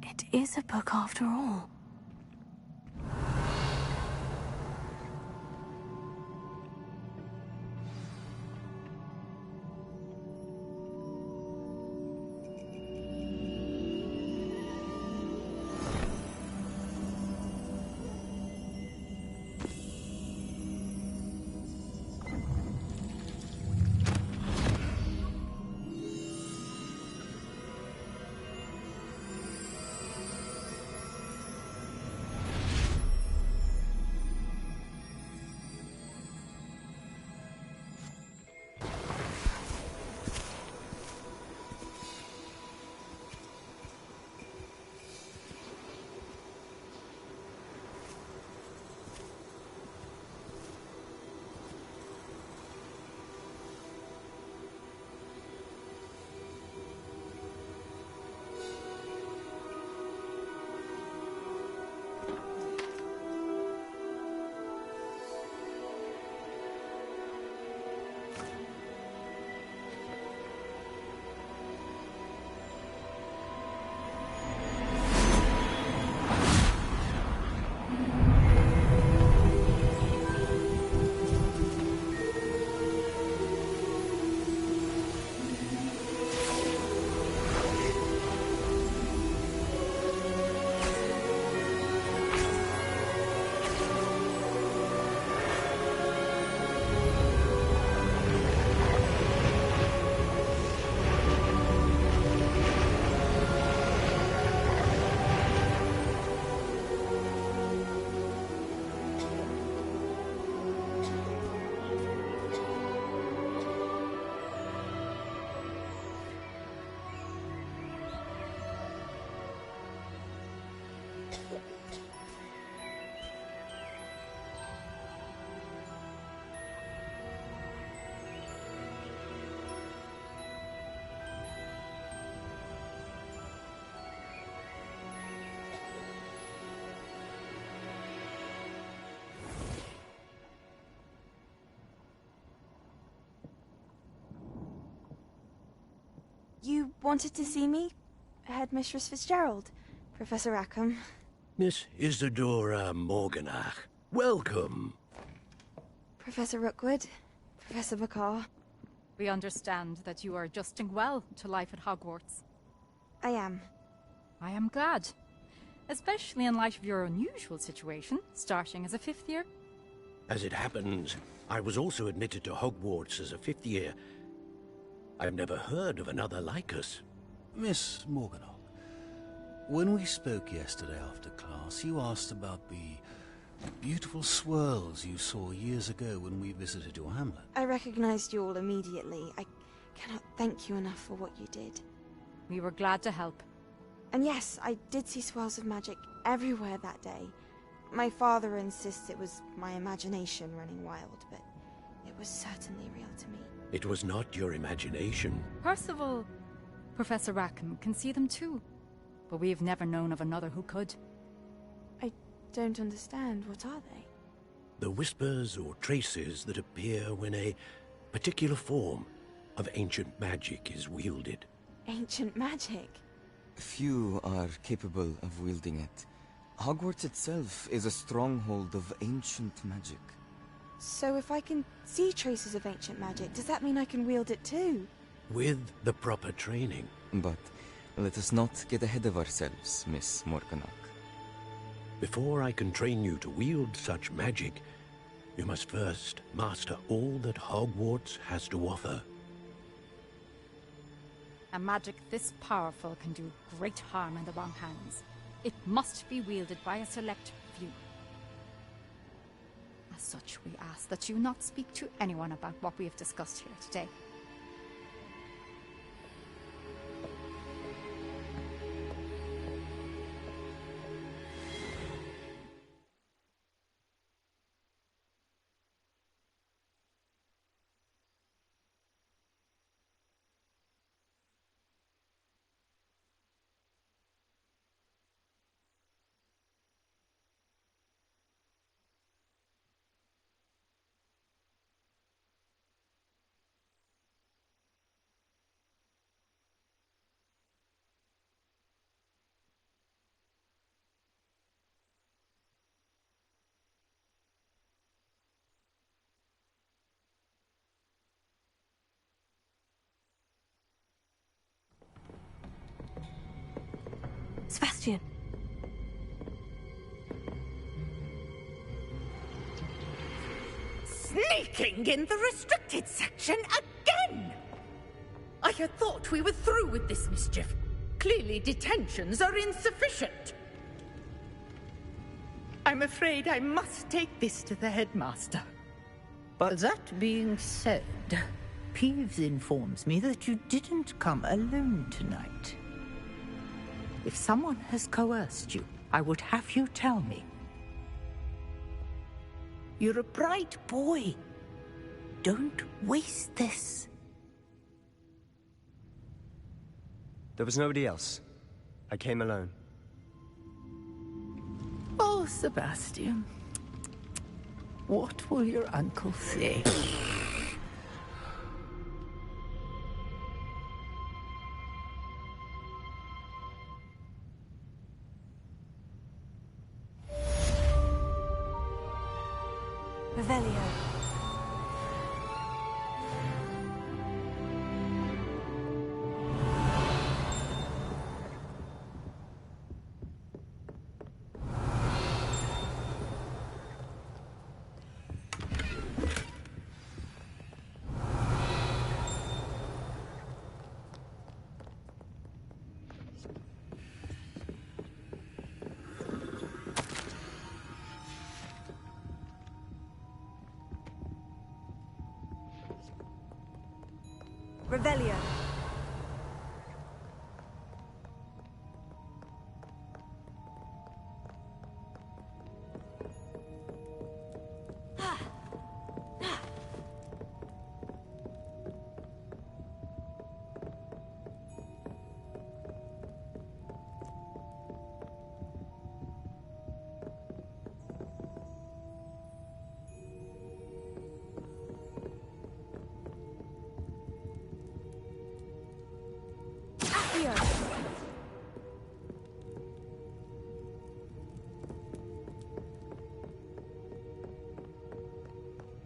A: It is a book after all.
C: You wanted to see me? Headmistress Fitzgerald, Professor Rackham.
R: Miss Isadora Morganach, welcome.
C: Professor Rookwood, Professor Bakar.
S: We understand that you are adjusting well to life at Hogwarts.
C: I am.
S: I am glad. Especially in light of your unusual situation, starting as a 5th year.
R: As it happens, I was also admitted to Hogwarts as a 5th year. I've never heard of another like us.
T: Miss Morganach, when we spoke yesterday after class, you asked about the beautiful swirls you saw years ago when we visited your hamlet.
C: I recognized you all immediately. I cannot thank you enough for what you did.
S: We were glad to help.
C: And yes, I did see swirls of magic everywhere that day. My father insists it was my imagination running wild, but it was certainly real to me.
R: It was not your imagination.
S: Percival, Professor Rackham can see them too. but we've never known of another who could.
C: I don't understand. What are they?
R: The whispers or traces that appear when a particular form of ancient magic is wielded.
C: Ancient magic?
B: Few are capable of wielding it. Hogwarts itself is a stronghold of ancient magic.
C: So if I can see traces of ancient magic, does that mean I can wield it too?
R: With the proper training.
B: But let us not get ahead of ourselves, Miss Morganach.
R: Before I can train you to wield such magic, you must first master all that Hogwarts has to offer.
S: A magic this powerful can do great harm in the wrong hands. It must be wielded by a select few. As such, we ask that you not speak to anyone about what we have discussed here today.
A: Sebastian.
Q: Sneaking in the restricted section again! I had thought we were through with this mischief. Clearly detentions are insufficient. I'm afraid I must take this to the headmaster.
U: But that being said, Peeves informs me that you didn't come alone tonight. If someone has coerced you, I would have you tell me. You're a bright boy. Don't waste this.
P: There was nobody else. I came alone.
U: Oh, Sebastian. What will your uncle say?
A: Revelio. Revelio.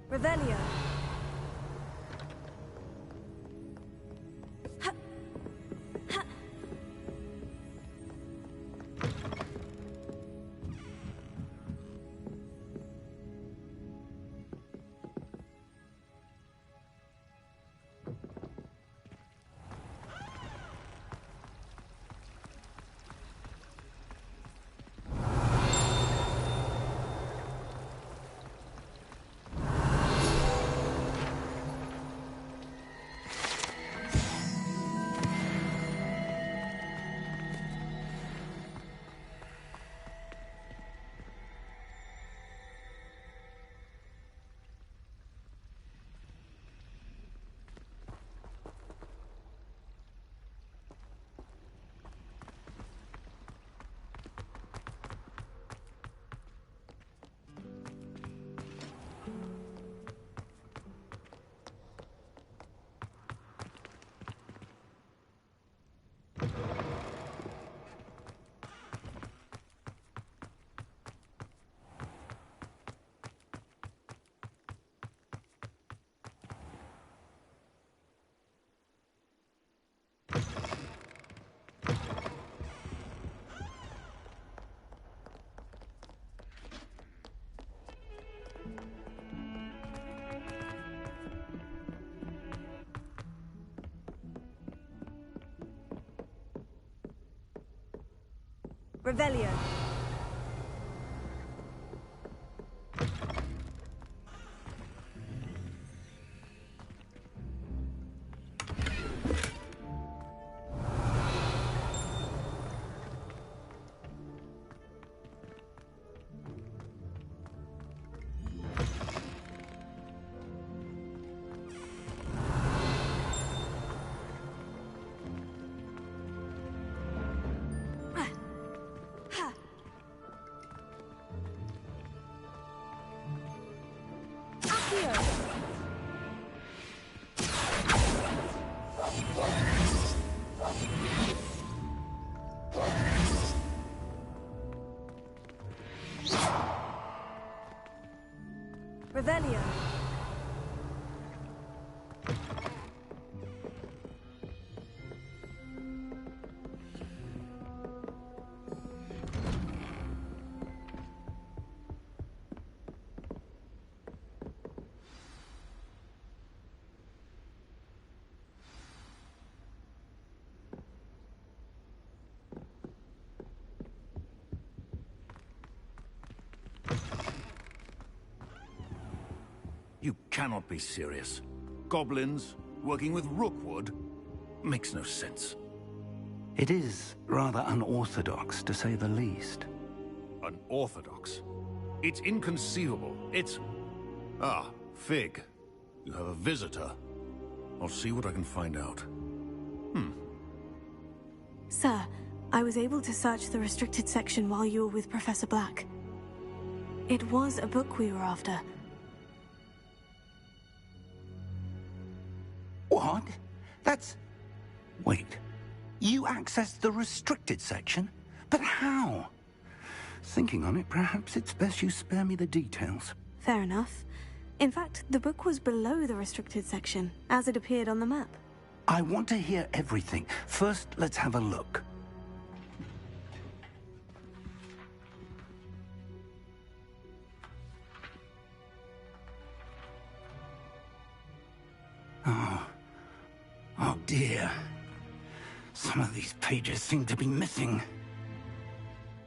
A: Revelio. Revelio. Revelio.
T: You cannot be serious. Goblins working with Rookwood? Makes no sense.
N: It is rather unorthodox, to say the least.
T: Unorthodox? It's inconceivable. It's... Ah, Fig. You have a visitor. I'll see what I can find out.
A: Sir, I was able to search the restricted section while you were with Professor Black. It was a book we were after.
N: What? That's... Wait. You accessed the restricted section? But how? Thinking on it, perhaps it's best you spare me the details.
A: Fair enough. In fact, the book was below the restricted section, as it appeared on the map.
N: I want to hear everything. First, let's have a look. Oh dear. Some of these pages seem to be missing.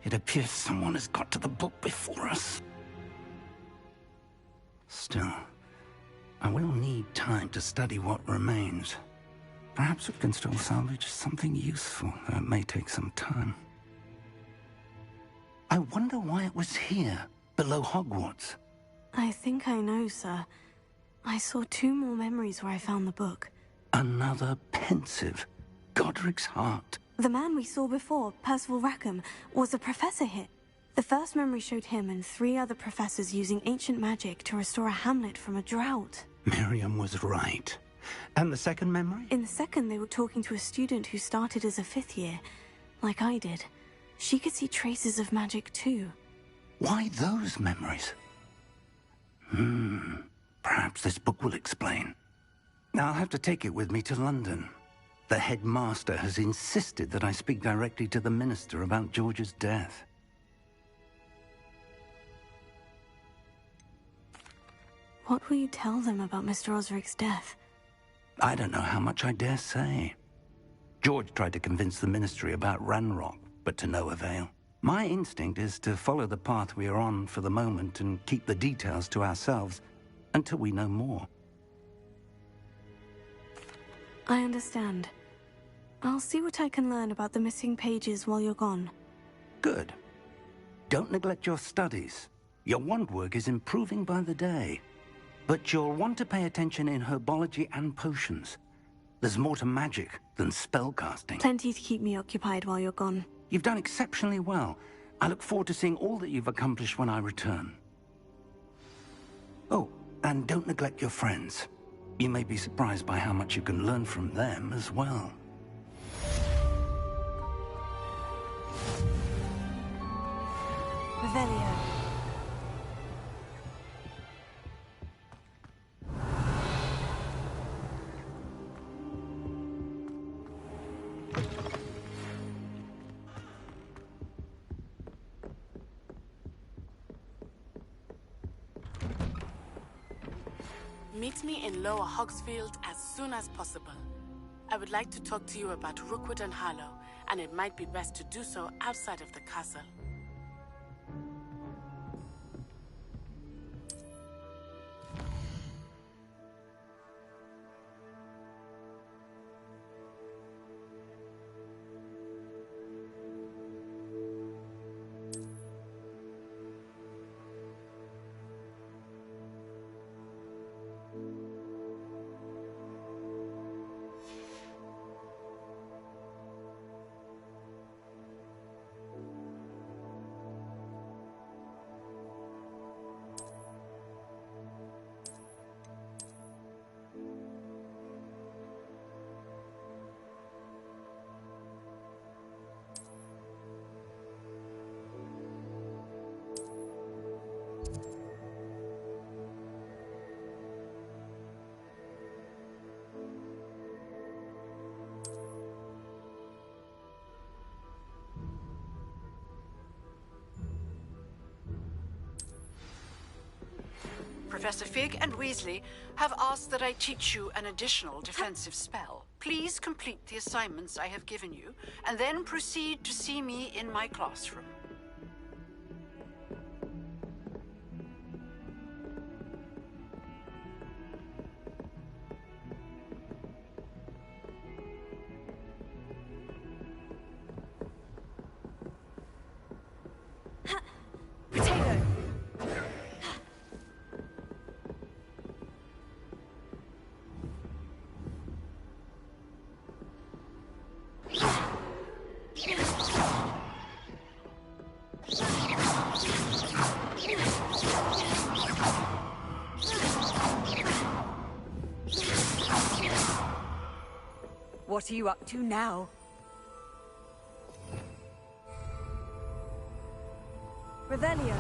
N: It appears someone has got to the book before us. Still, I will need time to study what remains. Perhaps we can still salvage something useful, though it may take some time. I wonder why it was here, below Hogwarts.
A: I think I know, sir. I saw 2 more memories where I found the book.
N: Another pensive. Godric's heart.
A: The man we saw before, Percival Rackham, was a professor here. The first memory showed him and 3 other professors using ancient magic to restore a hamlet from a drought.
N: Miriam was right. And the second memory?
A: In the second, they were talking to a student who started as a 5th year, like I did. She could see traces of magic too.
N: Why those memories? Perhaps this book will explain. I'll have to take it with me to London. The headmaster has insisted that I speak directly to the minister about George's death.
A: What will you tell them about Mr. Osric's death?
N: I don't know how much I dare say. George tried to convince the ministry about Ranrock, but to no avail. My instinct is to follow the path we are on for the moment and keep the details to ourselves until we know more.
A: I understand. I'll see what I can learn about the missing pages while you're gone.
N: Good. Don't neglect your studies. Your wand work is improving by the day. But you'll want to pay attention in herbology and potions. There's more to magic than spellcasting.
A: Plenty to keep me occupied while you're gone.
N: You've done exceptionally well. I look forward to seeing all that you've accomplished when I return. Oh, and don't neglect your friends. You may be surprised by how much you can learn from them as well.
A: Revelio.
G: Meet me in Lower Hogsfield as soon as possible. I would like to talk to you about Rookwood and Harlow, and it might be best to do so outside of the castle.
F: Professor Fig and Weasley have asked that I teach you an additional defensive spell. Please complete the assignments I have given you, and then proceed to see me in my classroom.
D: What are you up to now? Revelio.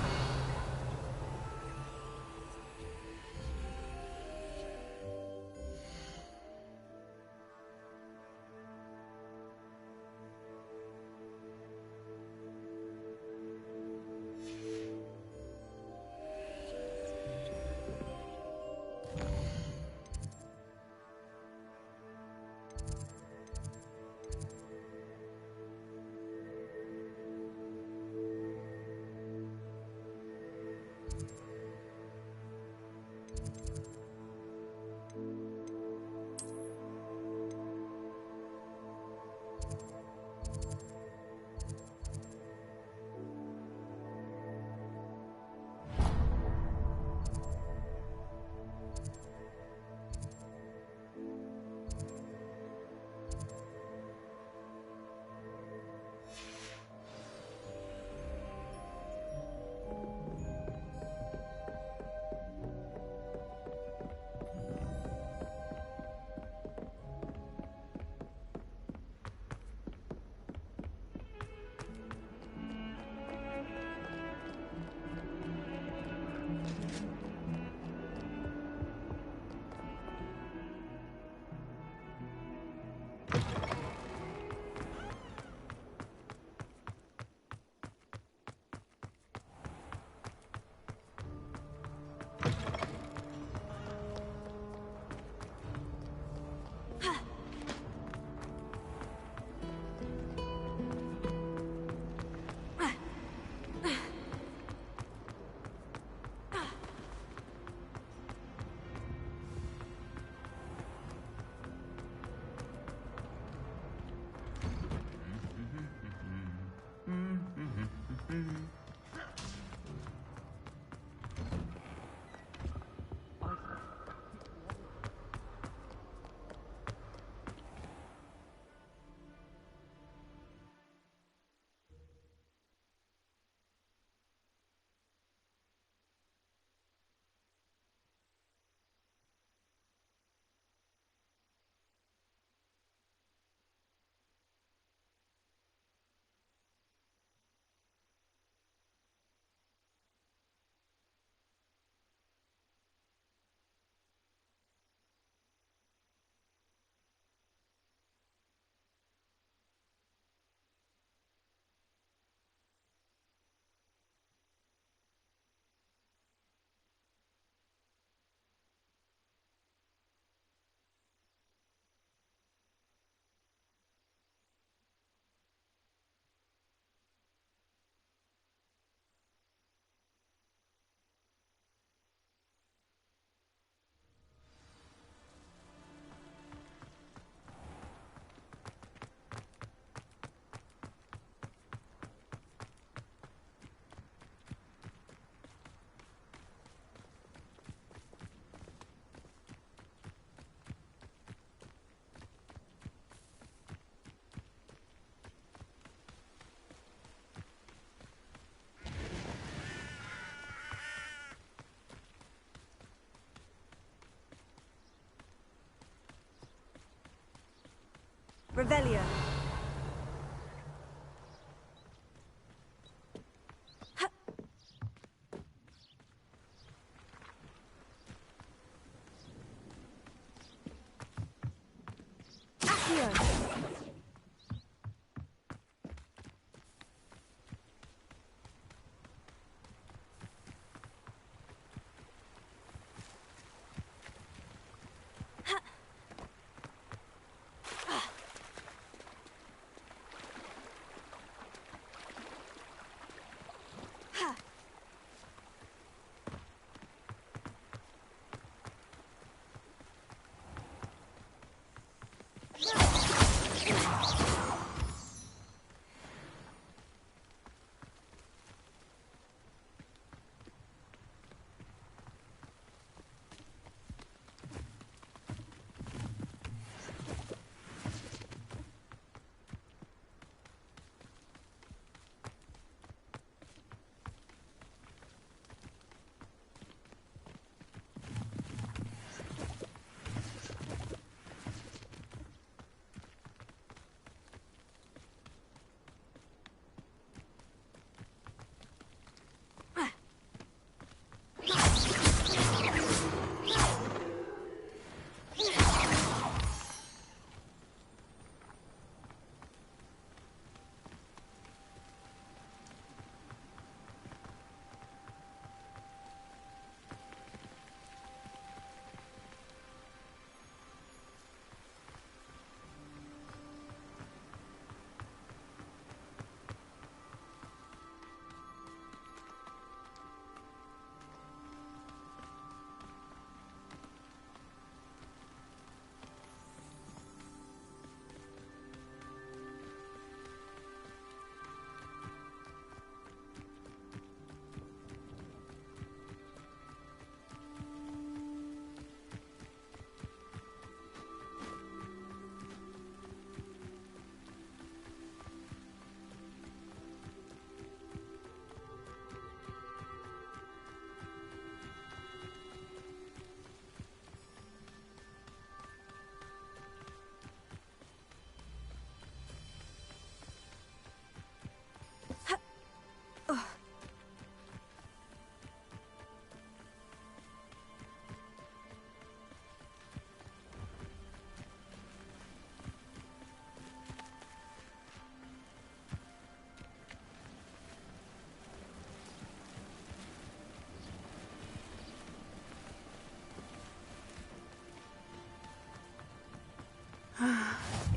D: Revelio.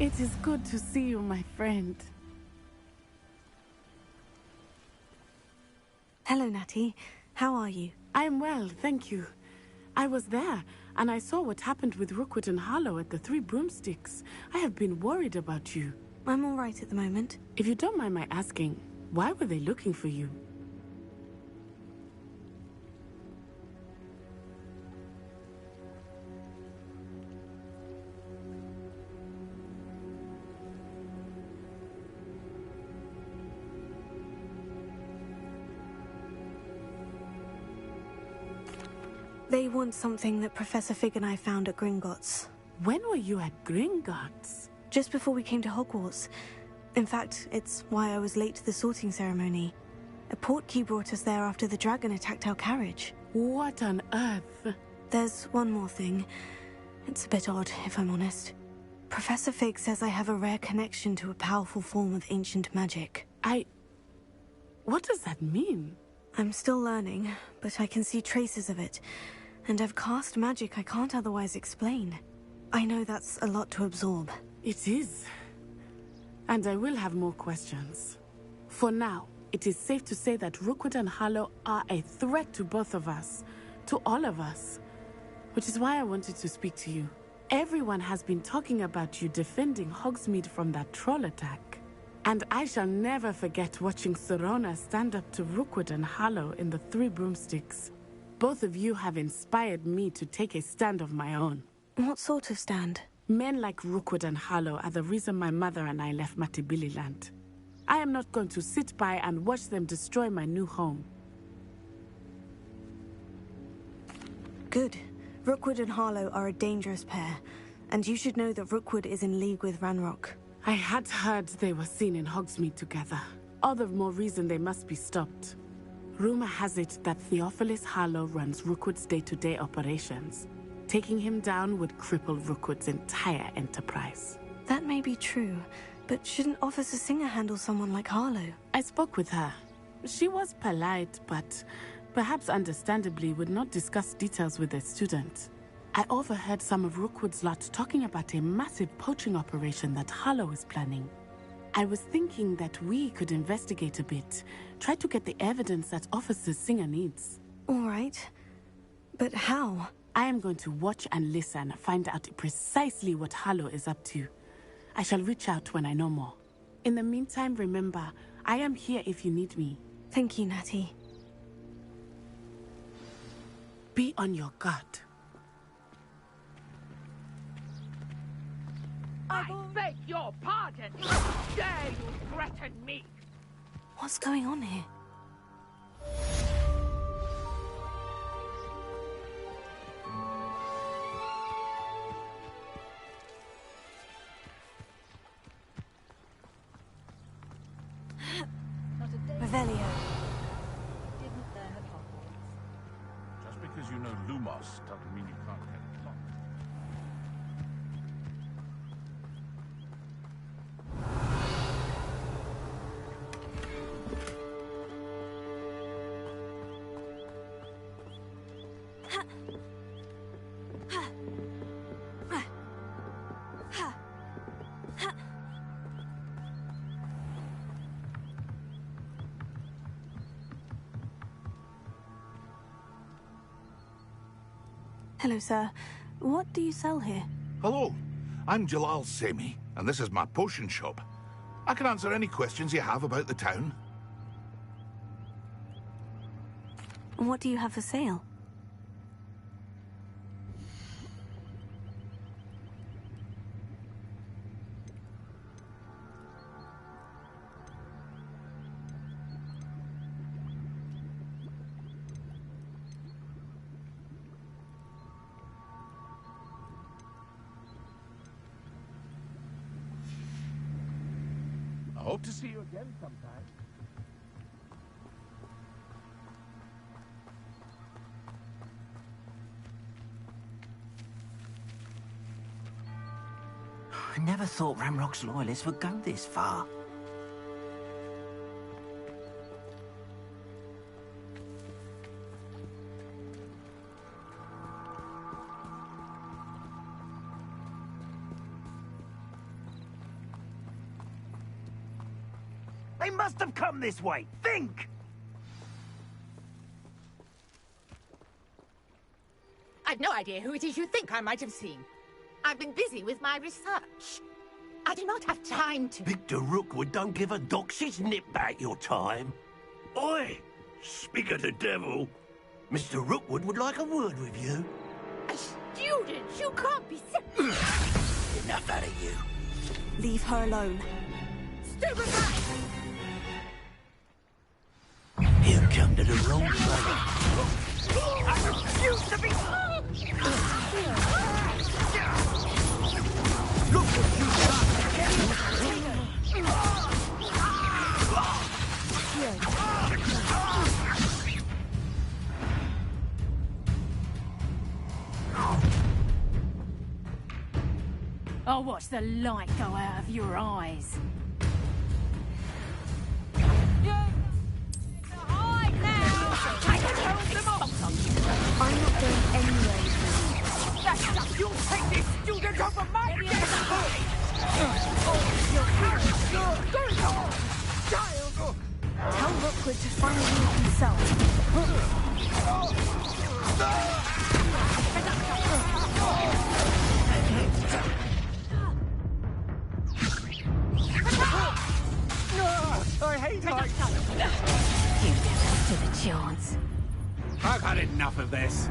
I: It is good to see you, my friend.
A: Hello, Natty. How are you?
I: I'm well, thank you. I was there, and I saw what happened with Rookwood and Harlow at the Three Broomsticks. I have been worried about you.
A: I'm all right at the moment.
I: If you don't mind my asking, why were they looking for you?
A: They want something that Professor Fig and I found at Gringotts.
I: When were you at Gringotts?
A: Just before we came to Hogwarts. In fact, it's why I was late to the sorting ceremony. A portkey brought us there after the dragon attacked our carriage.
I: What on earth?
A: There's one more thing. It's a bit odd, if I'm honest. Professor Fig says I have a rare connection to a powerful form of ancient magic.
I: What does that mean?
A: I'm still learning, but I can see traces of it. And I've cast magic I can't otherwise explain. I know that's a lot to absorb.
I: It is. And I will have more questions. For now, it is safe to say that Rookwood and Harlow are a threat to both of us. To all of us. Which is why I wanted to speak to you. Everyone has been talking about you defending Hogsmeade from that troll attack. And I shall never forget watching Serona stand up to Rookwood and Harlow in the Three Broomsticks. Both of you have inspired me to take a stand of my own.
A: What sort of stand?
I: Men like Rookwood and Harlow are the reason my mother and I left Matabeleland. I am not going to sit by and watch them destroy my new home.
A: Good. Rookwood and Harlow are a dangerous pair, and you should know that Rookwood is in league with Ranrock.
I: I had heard they were seen in Hogsmeade together. All the more reason they must be stopped. Rumor has it that Theophilus Harlow runs Rookwood's day-to-day operations. Taking him down would cripple Rookwood's entire enterprise.
A: That may be true, but shouldn't Officer Singer handle someone like Harlow?
I: I spoke with her. She was polite, but perhaps understandably would not discuss details with a student. I overheard some of Rookwood's lot talking about a massive poaching operation that Harlow is planning. I was thinking that we could investigate a bit, try to get the evidence that Officer Singer needs.
A: All right. But how?
I: I am going to watch and listen, find out precisely what Harlow is up to. I shall reach out when I know more. In the meantime, remember, I am here if you need me.
A: Thank you, Natty.
I: Be on your guard.
M: I beg your pardon! Dare you threaten me?
A: What's going on here? Revelio.
K: Didn't learn at Hogwarts.
V: Just because you know Lumos doesn't mean you can't get it locked.
A: Hello, sir. What do you sell here?
V: Hello, I'm Jalal Semi, and this is my potion shop. I can answer any questions you have about the town.
A: And what do you have for sale?
V: I hope to see you again sometime.
H: I never thought Ramrock's loyalists would go this far.
W: They must have come this way. Think!
Q: I've no idea who it is you think I might have seen. I've been busy with my research. I do not have time to...
R: Victor Rookwood don't give a doxy's nip back your time. Oi! Speak of the devil. Mr. Rookwood would like a word with you.
Q: A student? You can't be...
R: Enough out of you.
A: Leave her alone.
Q: Stupid guy!
R: You come to the wrong place.
W: I refuse to be...
R: Look what you've done!
S: I'll watch the light go out of your eyes.
A: I'm not going anywhere.
M: That's enough! You'll take this student over my dead body! Child!
A: Tell Rookwood to find you himself.
W: I hate it!
S: You never stood a chance.
O: I've had enough of this.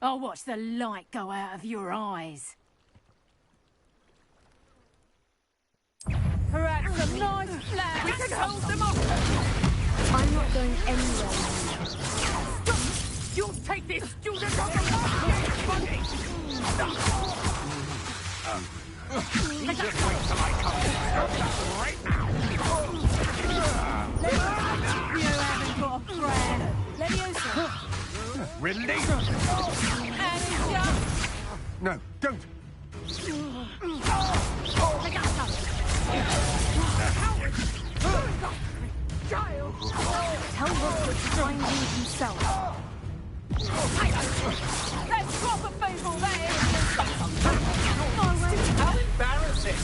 E: I'll watch the light go out of your eyes. Perhaps a nice flag. We can hold them off.
A: I'm not going anywhere.
E: Stop! You'll take this student on the money!
W: You just wait till I come. Right now.
E: You haven't got a prayer. Leviosa.
W: Release. No, don't.
A: Tell Rookwood to find you himself.
E: Let's drop a fable there!
W: How embarrassing!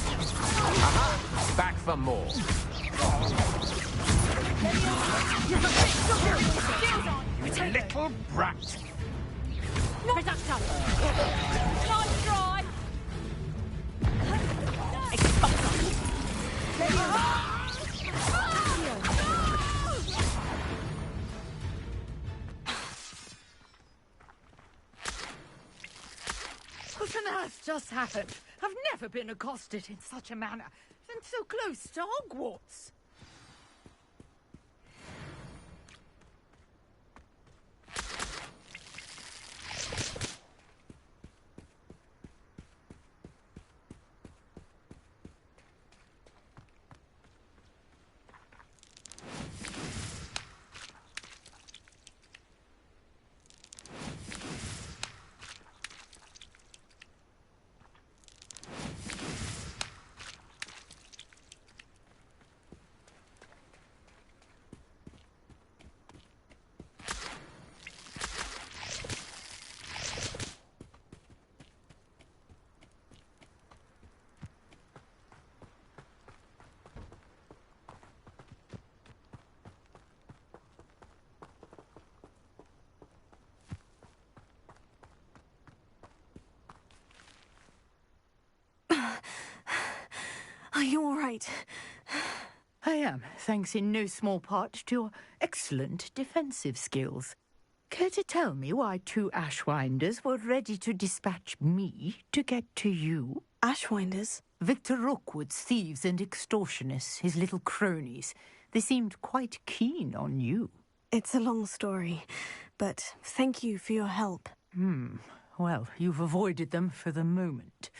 W: Aha! Back for more. You little brat!
E: Nice try!
Q: What on earth just happened? I've never been accosted in such a manner, and so close to Hogwarts.
A: Are you all right?
U: I am, thanks in no small part to your excellent defensive skills. Care to tell me why 2 Ashwinders were ready to dispatch me to get to you?
A: Ashwinders?
U: Victor Rookwood's thieves and extortionists, his little cronies. They seemed quite keen on you.
A: It's a long story, but thank you for your help.
U: Well, you've avoided them for the moment.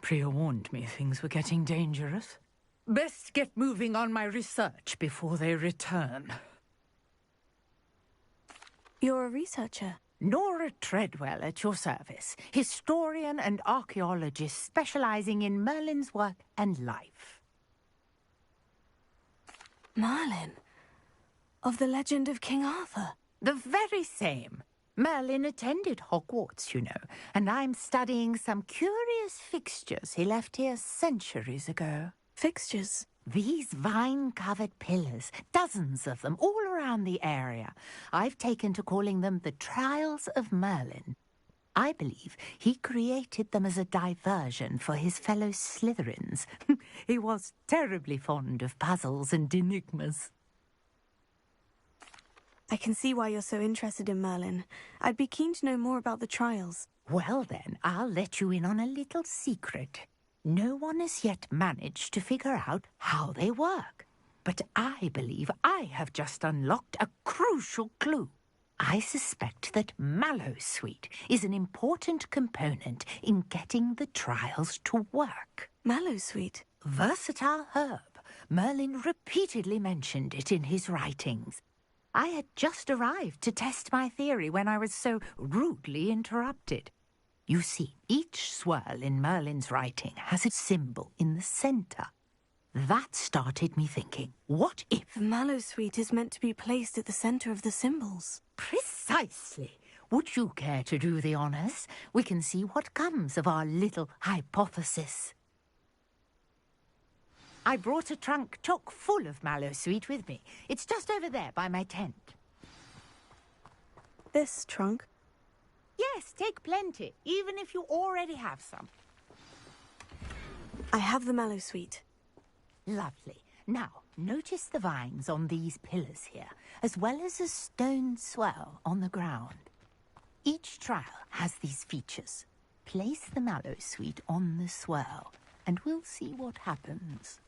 U: Priya warned me things were getting dangerous. Best get moving on my research before they return.
A: You're a researcher?
U: Nora Treadwell at your service, historian and archaeologist specializing in Merlin's work and life.
A: Merlin? Of the legend of King Arthur?
U: The very same. Merlin attended Hogwarts, you know, and I'm studying some curious fixtures he left here centuries ago.
A: Fixtures?
U: These vine-covered pillars, dozens of them, all around the area. I've taken to calling them the Trials of Merlin. I believe he created them as a diversion for his fellow Slytherins. He was terribly fond of puzzles and enigmas.
A: I can see why you're so interested in Merlin. I'd be keen to know more about the trials.
U: Well then, I'll let you in on a little secret. No one has yet managed to figure out how they work. But I believe I have just unlocked a crucial clue. I suspect that Mallowsweet is an important component in getting the trials to work.
A: Mallowsweet?
U: Versatile herb. Merlin repeatedly mentioned it in his writings. I had just arrived to test my theory when I was so rudely interrupted. You see, each swirl in Merlin's writing has a symbol in the centre. That started me thinking, what if...
A: The Mallowsweet is meant to be placed at the centre of the symbols.
U: Precisely. Would you care to do the honours? We can see what comes of our little hypothesis. I brought a trunk chock full of Mallowsweet with me. It's just over there by my tent.
A: This trunk?
U: Yes, take plenty, even if you already have some.
A: I have the Mallowsweet.
U: Lovely. Now, notice the vines on these pillars here, as well as a stone swell on the ground. Each trial has these features. Place the mallow sweet on the swirl, and we'll see what happens.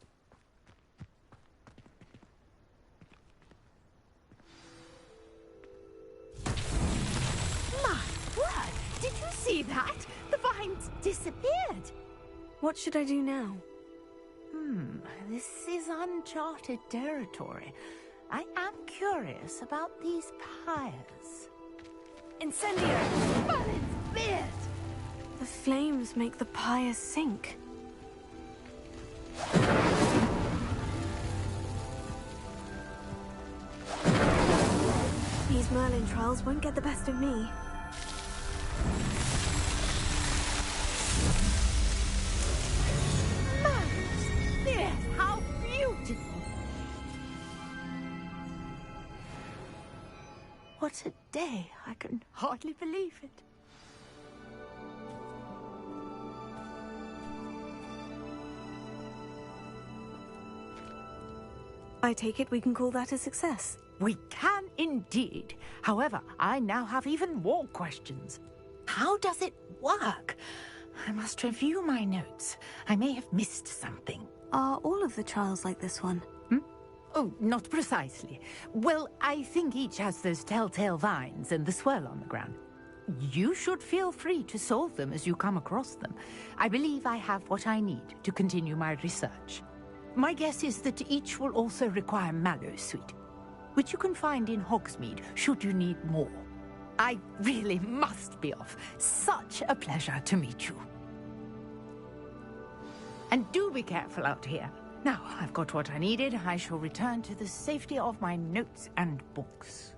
Q: My word! Did you see that? The vines disappeared.
A: What should I do now?
U: This is uncharted territory. I am curious about these pyres.
A: Incendio!
Q: Merlin's beard!
A: The flames make the pyres sink. These Merlin trials won't get the best of me.
Q: Merlin's beard! How beautiful!
U: What a day! I can hardly believe it.
A: I take it we can call that a success.
U: We can indeed. However, I now have even more questions. How does it work? I must review my notes. I may have missed something.
A: Are all of the trials like this one?
U: Oh, not precisely. Well, I think each has those telltale vines and the swirl on the ground. You should feel free to solve them as you come across them. I believe I have what I need to continue my research. My guess is that each will also require mallow sweet, which you can find in Hogsmeade should you need more. I really must be off. Such a pleasure to meet you. And do be careful out here. Now I've got what I needed. I shall return to the safety of my notes and books.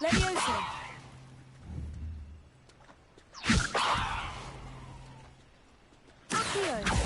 A: Leviosa! Accio!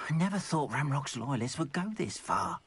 C: I never thought Ramrock's loyalists would go this far.